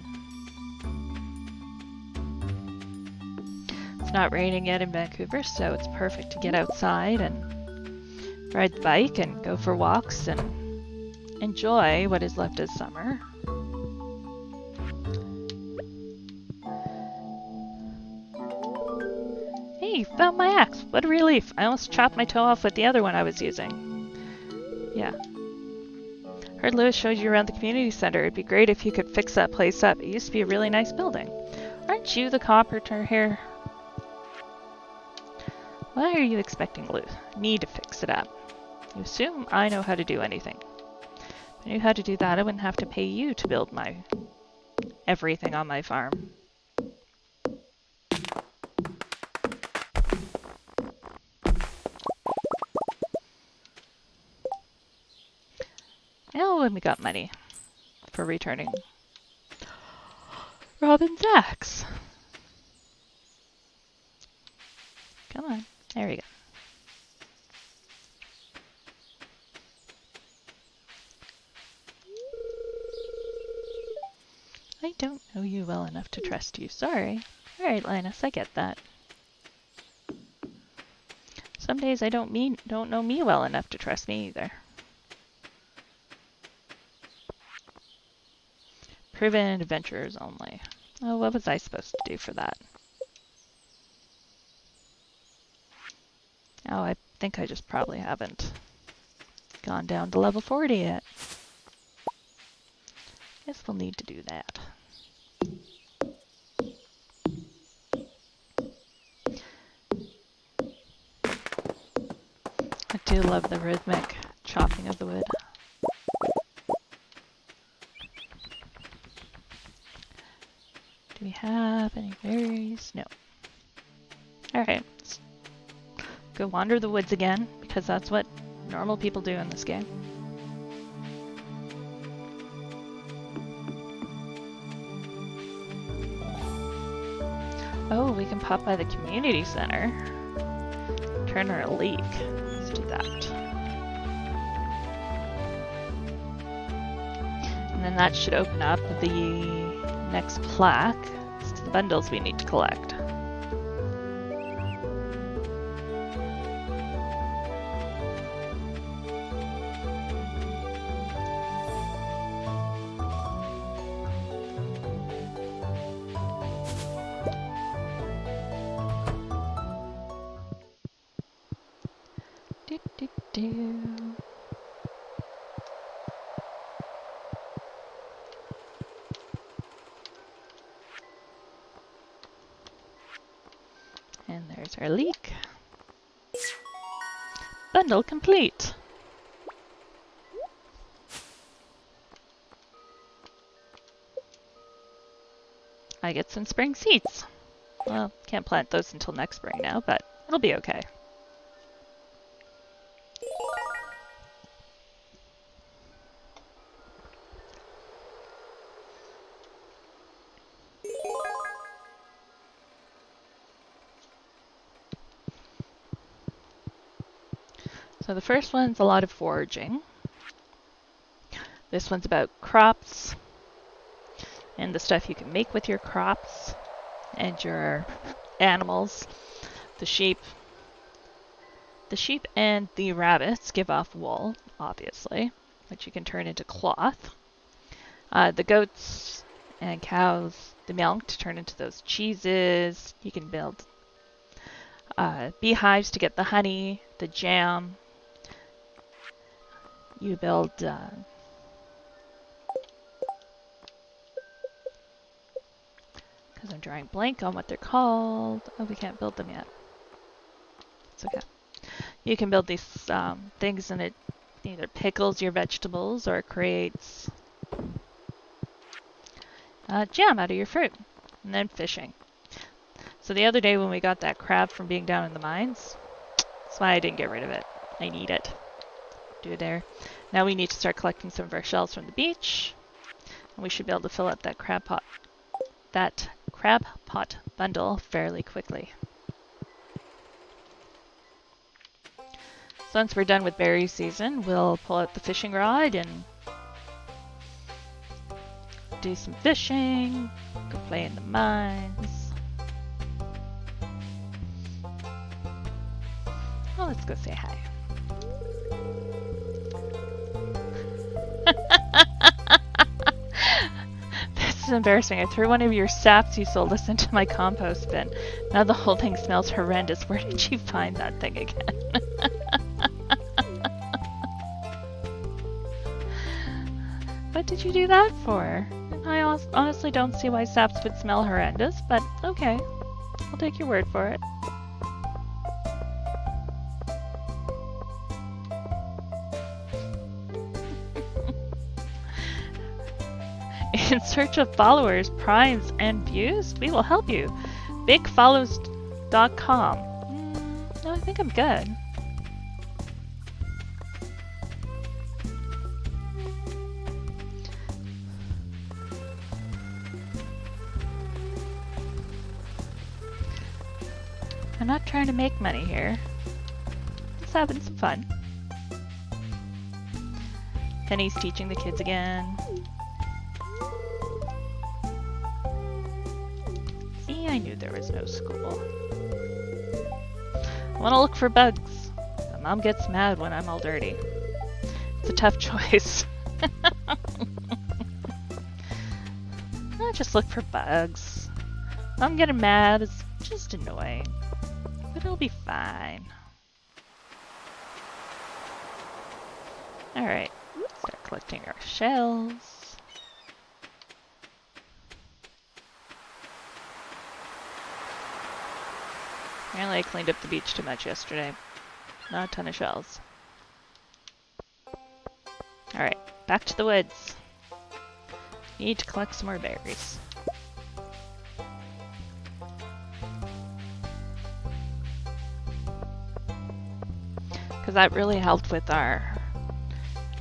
It's not raining yet in Vancouver, so it's perfect to get outside and ride the bike and go for walks and enjoy what is left of summer. Hey, found my axe. What a relief. I almost chopped my toe off with the other one I was using. Yeah. Heard Lewis showed you around the community center. It'd be great if you could fix that place up. It used to be a really nice building. Aren't you the carpenter here? Why are you expecting Lewis? Need to fix it up. You assume I know how to do anything. If I knew how to do that, I wouldn't have to pay you to build my everything on my farm. Oh, and we got money for returning Robin's axe. Come on. There we go. I don't know you well enough to trust you. Sorry. Alright, Linus, I get that. Some days I don't know me well enough to trust me either. Proven adventurers only. Oh, what was I supposed to do for that? Oh, I think I just probably haven't gone down to level 40 yet. Guess we'll need to do that. I do love the rhythmic chopping of the wood. Do we have any berries? No. Alright, let's go wander the woods again, because that's what normal people do in this game. Oh, we can pop by the community center. Turn her a leak. Let's do that. And then that should open up the next plaque. It's the bundles we need to collect. Do, do, do. And there's our leek. Bundle complete. I get some spring seeds. Well, can't plant those until next spring now, but it'll be okay. So the first one's a lot of foraging. This one's about crops and the stuff you can make with your crops and your animals. The sheep and the rabbits give off wool, obviously, which you can turn into cloth. The goats and cows, the milk to turn into those cheeses. You can build beehives to get the honey, the jam. You build because I'm drawing blank on what they're called. Oh, we can't build them yet. It's okay. You can build these things and it either pickles your vegetables or creates jam out of your fruit, and then fishing. So the other day when we got that crab from being down in the mines, that's why I didn't get rid of it. I need it. Do it there. Now we need to start collecting some of our shells from the beach, and we should be able to fill up that crab pot bundle fairly quickly. So once we're done with berry season, we'll pull out the fishing rod and do some fishing, go play in the mines. Oh, let's go say hi. This is embarrassing. I threw one of your saps you sold us into my compost bin. Now the whole thing smells horrendous. Where did you find that thing again? What did you do that for? I honestly don't see why saps would smell horrendous, but okay. I'll take your word for it. In search of followers, primes, and views? We will help you. BigFollows.com. No, I think I'm good. I'm not trying to make money here. Just having some fun. Penny's teaching the kids again. See, I knew there was no school. I want to look for bugs. But Mom gets mad when I'm all dirty. It's a tough choice. I just look for bugs. Mom getting mad is just annoying. But it'll be fine. Alright, start collecting our shells. Apparently I cleaned up the beach too much yesterday. Not a ton of shells. Alright, back to the woods. Need to collect some more berries. Because that really helped with our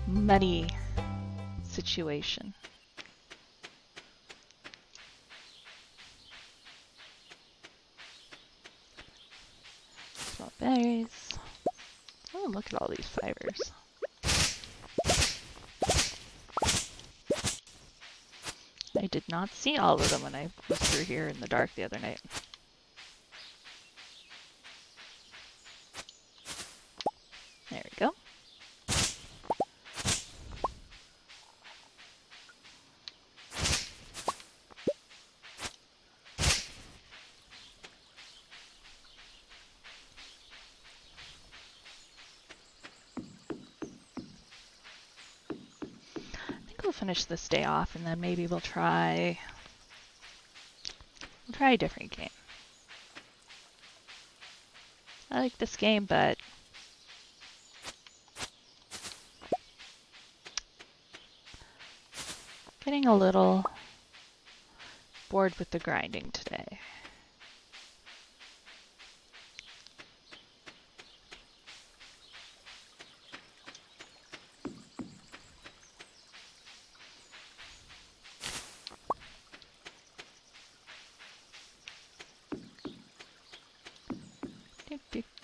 money situation. Small berries. Oh, look at all these fibers. I did not see all of them when I was through here in the dark the other night. There we go. We'll finish this day off and then maybe we'll try a different game. I like this game, but getting a little bored with the grinding today.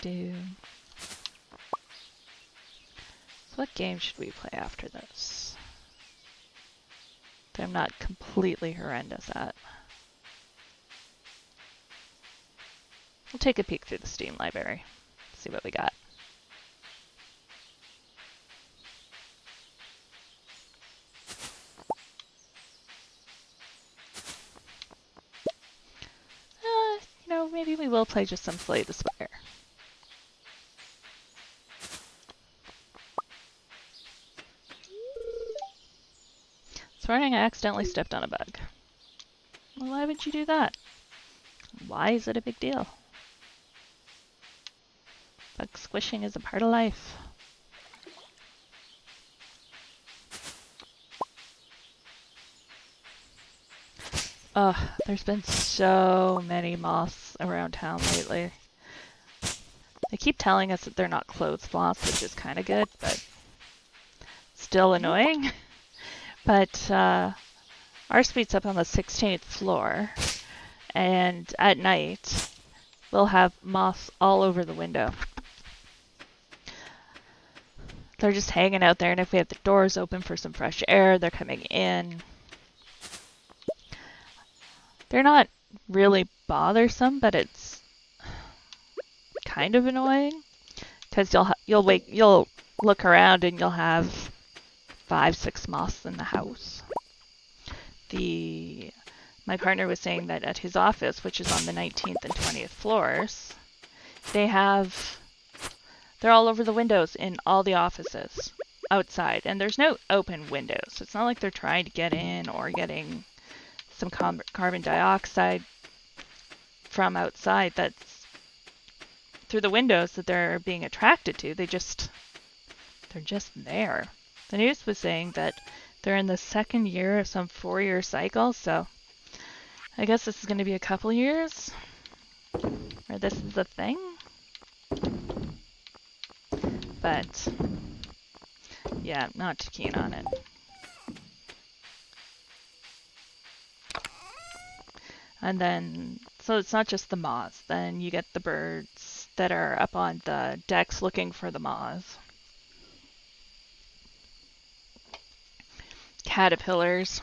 So what game should we play after this that I'm not completely horrendous at? We'll take a peek through the Steam library, see what we got. Maybe we will play just some Slay the Spire. This morning I accidentally stepped on a bug. Well, why would you do that? Why is it a big deal? Bug squishing is a part of life. Ugh, there's been so many moths around town lately. They keep telling us that they're not clothes moths, which is kind of good, but still annoying. But our suite's up on the 16th floor, and at night we'll have moths all over the window. They're just hanging out there, and if we have the doors open for some fresh air, they're coming in. They're not really bothersome, but it's kind of annoying because you'll look around and you'll have 5, 6 moths in the house. My partner was saying that at his office, which is on the 19th and 20th floors, they're all over the windows in all the offices outside, and there's no open windows. So it's not like they're trying to get in or getting some carbon dioxide from outside that's through the windows that they're being attracted to. They're just there. The news was saying that they're in the second year of some 4-year cycle, so I guess this is going to be a couple years where this is a thing. But yeah, not too keen on it. And then, so it's not just the moths. Then you get the birds that are up on the decks looking for the moths. Caterpillars.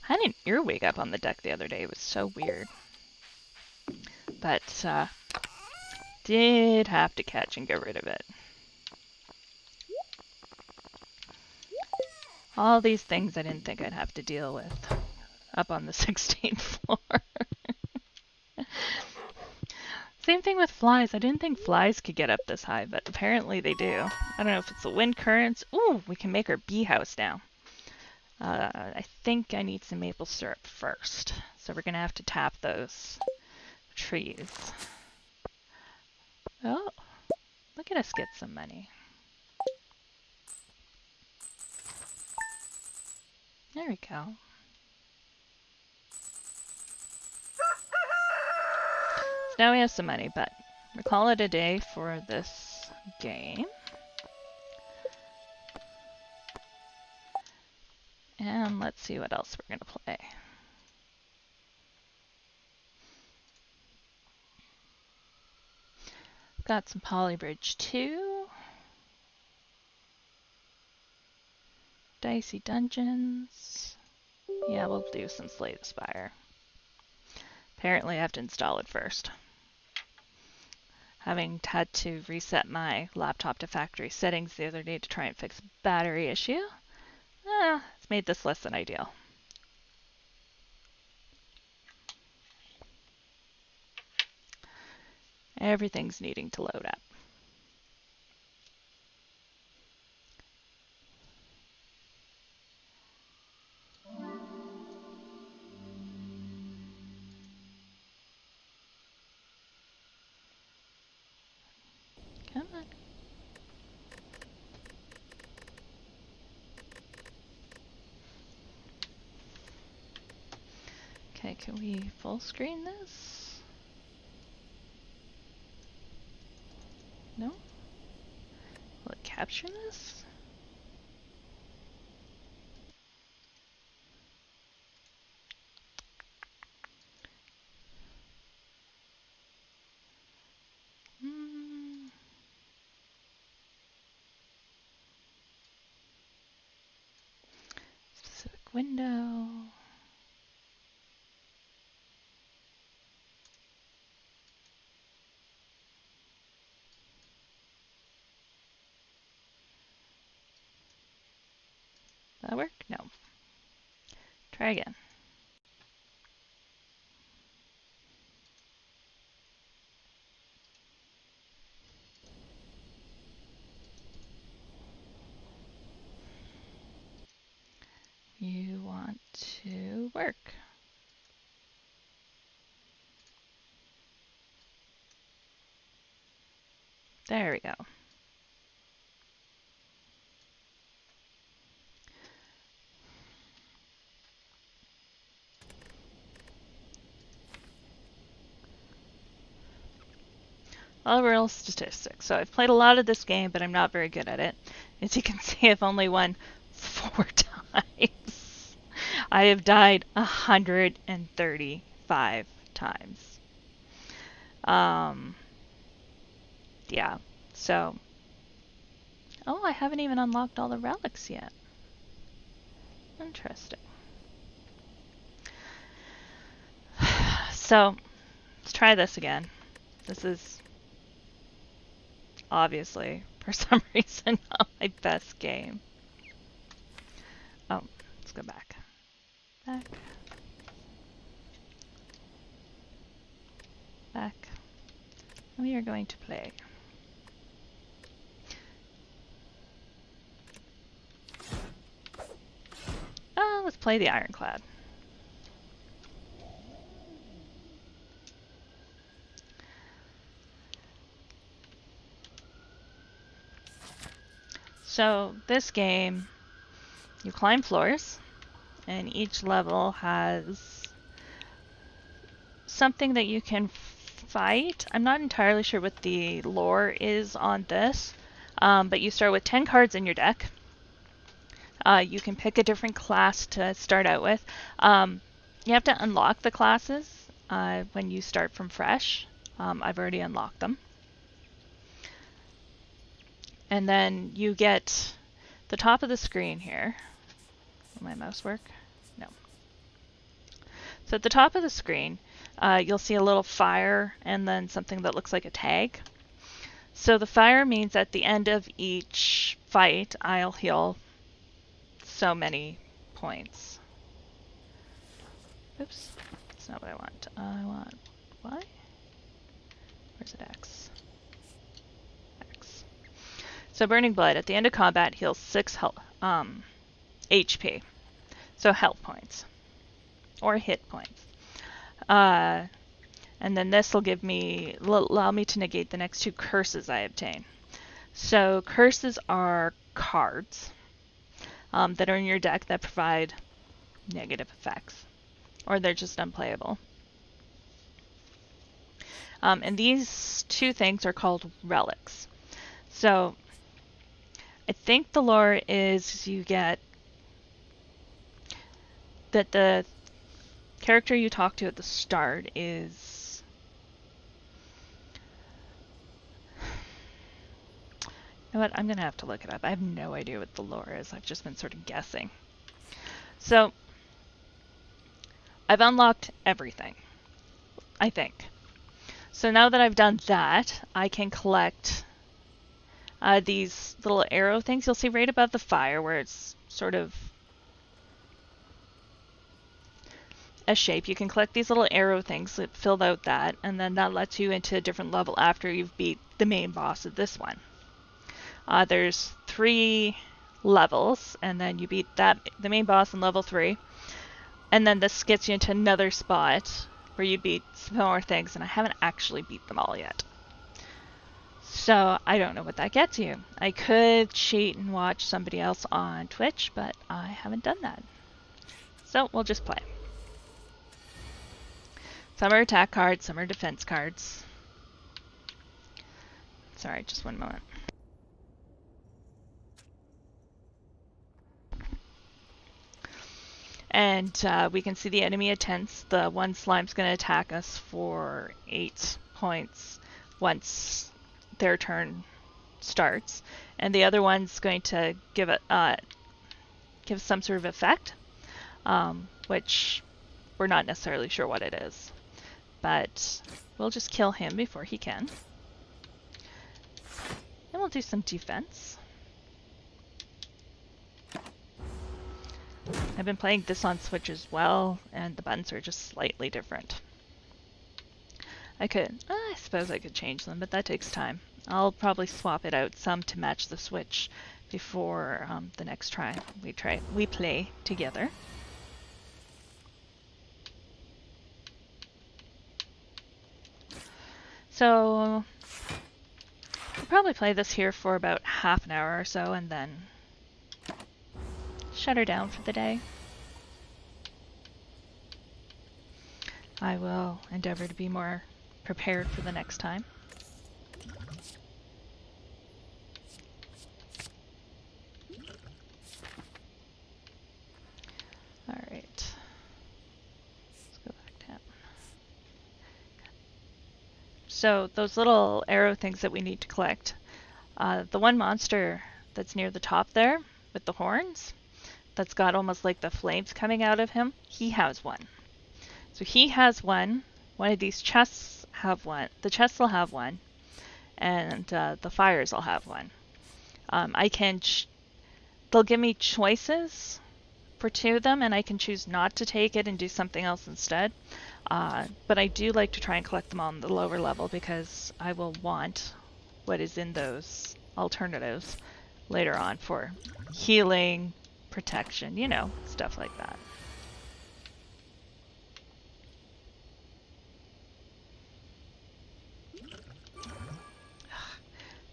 I had an earwig up on the deck the other day. It was so weird. But did have to catch and get rid of it. All these things I didn't think I'd have to deal with up on the 16th floor. Same thing with flies. I didn't think flies could get up this high, but apparently they do. I don't know if it's the wind currents. Ooh, we can make our bee house now. I think I need some maple syrup first. So we're going to have to tap those trees. Oh, look at us get some money. There we go. So now we have some money, but we'll call it a day for this game. And let's see what else we're going to play. Got some Polybridge 2. Dicey Dungeons. Yeah, we'll do some Slay the Spire. Apparently I have to install it first. Having had to reset my laptop to factory settings the other day to try and fix a battery issue, it's made this less than ideal. Everything's needing to load up. Come on. Okay, can we full screen this? No? Will it capture this? Specific window. That work? No. Try again. You want to work. There we go. Overall statistics. So I've played a lot of this game, but I'm not very good at it. As you can see, I've only won 4 times. I have died 135 times. Yeah, so... Oh, I haven't even unlocked all the relics yet. Interesting. So, let's try this again. This is obviously, for some reason, not my best game. Oh, let's go back. Back. Back. We are going to play. Let's play the Ironclad. So this game, you climb floors, and each level has something that you can fight. I'm not entirely sure what the lore is on this, but you start with 10 cards in your deck. You can pick a different class to start out with. You have to unlock the classes when you start from fresh. I've already unlocked them. And then you get the top of the screen here. Will my mouse work? No. So at the top of the screen, you'll see a little fire and then something that looks like a tag. So the fire means at the end of each fight, I'll heal so many points. Oops, that's not what I want. I want Y? Where's it X? X. So Burning Blood at the end of combat heals 6 HP. So health points. Or hit points. And then this will allow me to negate the next 2 curses I obtain. So curses are cards that are in your deck that provide negative effects, or they're just unplayable. And these 2 things are called relics. So I think the lore is you get that the character you talk to at the start is you know what, I'm gonna have to look it up. I have no idea what the lore is. I've just been sort of guessing. So I've unlocked everything, I think. So now that I've done that, I can collect these little arrow things. You'll see right above the fire where it's sort of a shape. You can collect these little arrow things that fill out that, and then that lets you into a different level after you've beat the main boss of this one. There's 3 levels, and then you beat the main boss in level 3, and then this gets you into another spot where you beat some more things, and I haven't actually beat them all yet. So I don't know what that gets you. I could cheat and watch somebody else on Twitch, but I haven't done that. So we'll just play. Some are attack cards, some are defense cards. Sorry, just one moment. And we can see the enemy attempts. The one slime's going to attack us for 8 points once their turn starts, and the other one's going to give some sort of effect, which we're not necessarily sure what it is. But we'll just kill him before he can. And we'll do some defense. I've been playing this on Switch as well, and the buttons are just slightly different. I suppose I could change them, but that takes time. I'll probably swap it out some to match the Switch before the next try we play together. So I'll probably play this here for about half an hour or so, and then shut her down for the day. I will endeavor to be more prepared for the next time. So those little arrow things that we need to collect. The one monster that's near the top there with the horns, that's got almost like the flames coming out of him, he has one. So he has one. One of these chests have one. The chests will have one, and the fires will have one. They'll give me choices for two of them, and I can choose not to take it and do something else instead. But I do like to try and collect them on the lower level because I will want what is in those alternatives later on for healing, protection, you know, stuff like that.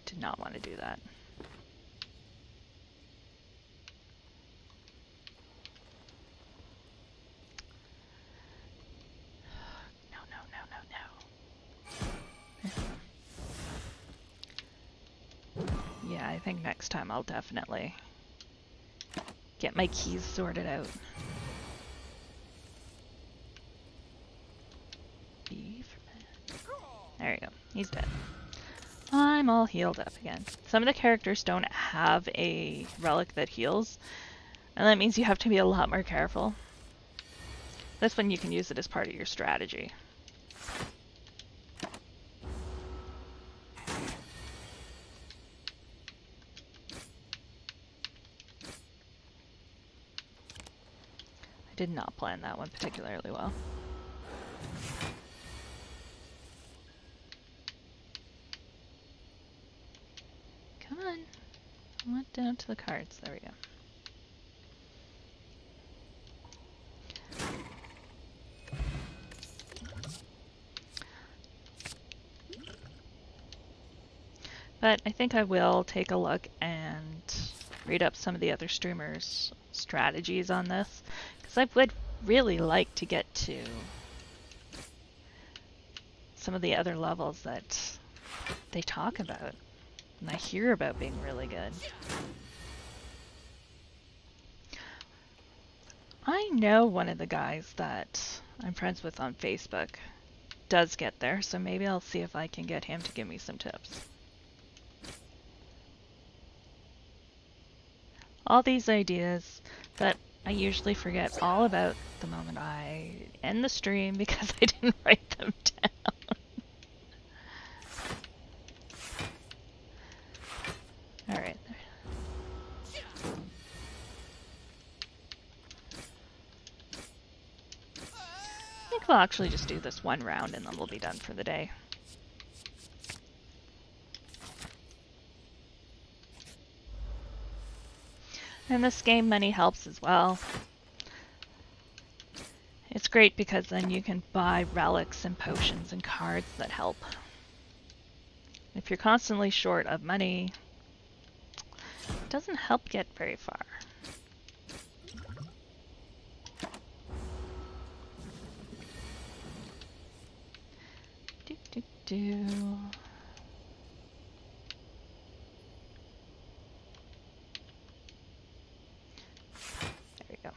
Did not want to do that. No, no, no, no, no. Yeah, I think next time I'll definitely get my keys sorted out. There you go. He's dead. I'm all healed up again. Some of the characters don't have a relic that heals, and that means you have to be a lot more careful. This one you can use it as part of your strategy. I did not plan that one particularly well. Come on. I went down to the cards. There we go. But I think I will take a look and read up some of the other streamers' strategies on this, because I would really like to get to some of the other levels that they talk about and I hear about being really good. I know one of the guys that I'm friends with on Facebook does get there, so maybe I'll see if I can get him to give me some tips. All these ideas that I usually forget all about the moment I end the stream because I didn't write them down. Alright. I think we'll actually just do this one round and then we'll be done for the day. And this game money helps as well. It's great because then you can buy relics and potions and cards that help. If you're constantly short of money, it doesn't help get very far. Do. There we go.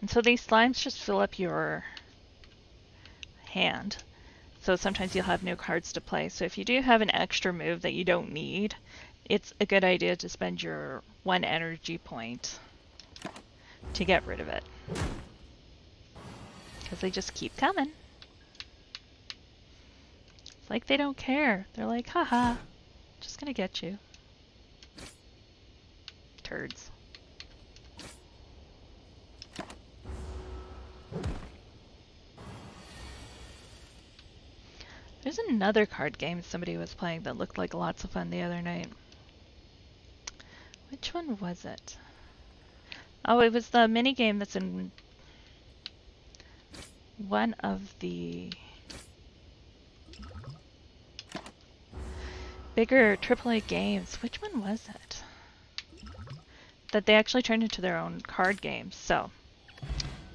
And so these slimes just fill up your hand. So sometimes you'll have no cards to play. So if you do have an extra move that you don't need, it's a good idea to spend your 1 energy point to get rid of it. Because they just keep coming. It's like they don't care. They're like, haha, just gonna get you. Turds. There's another card game somebody was playing that looked like lots of fun the other night. Which one was it? Oh, it was the mini game that's in one of the bigger AAA games. Which one was it? That they actually turned into their own card games. So,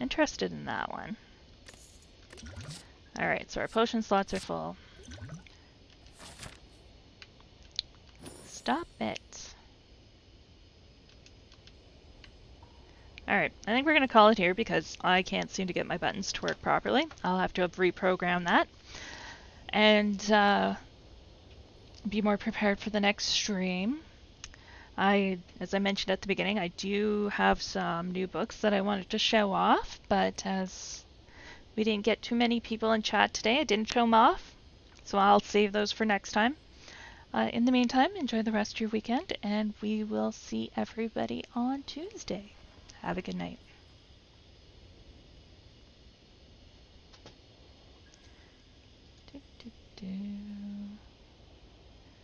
interested in that one. Alright, so our potion slots are full. Stop it. Alright, I think we're going to call it here because I can't seem to get my buttons to work properly. I'll have to have reprogrammed that. And be more prepared for the next stream. As I mentioned at the beginning, I do have some new books that I wanted to show off, but as we didn't get too many people in chat today, I didn't show them off, so I'll save those for next time. In the meantime, enjoy the rest of your weekend, and we will see everybody on Tuesday. Have a good night. Do, do, do.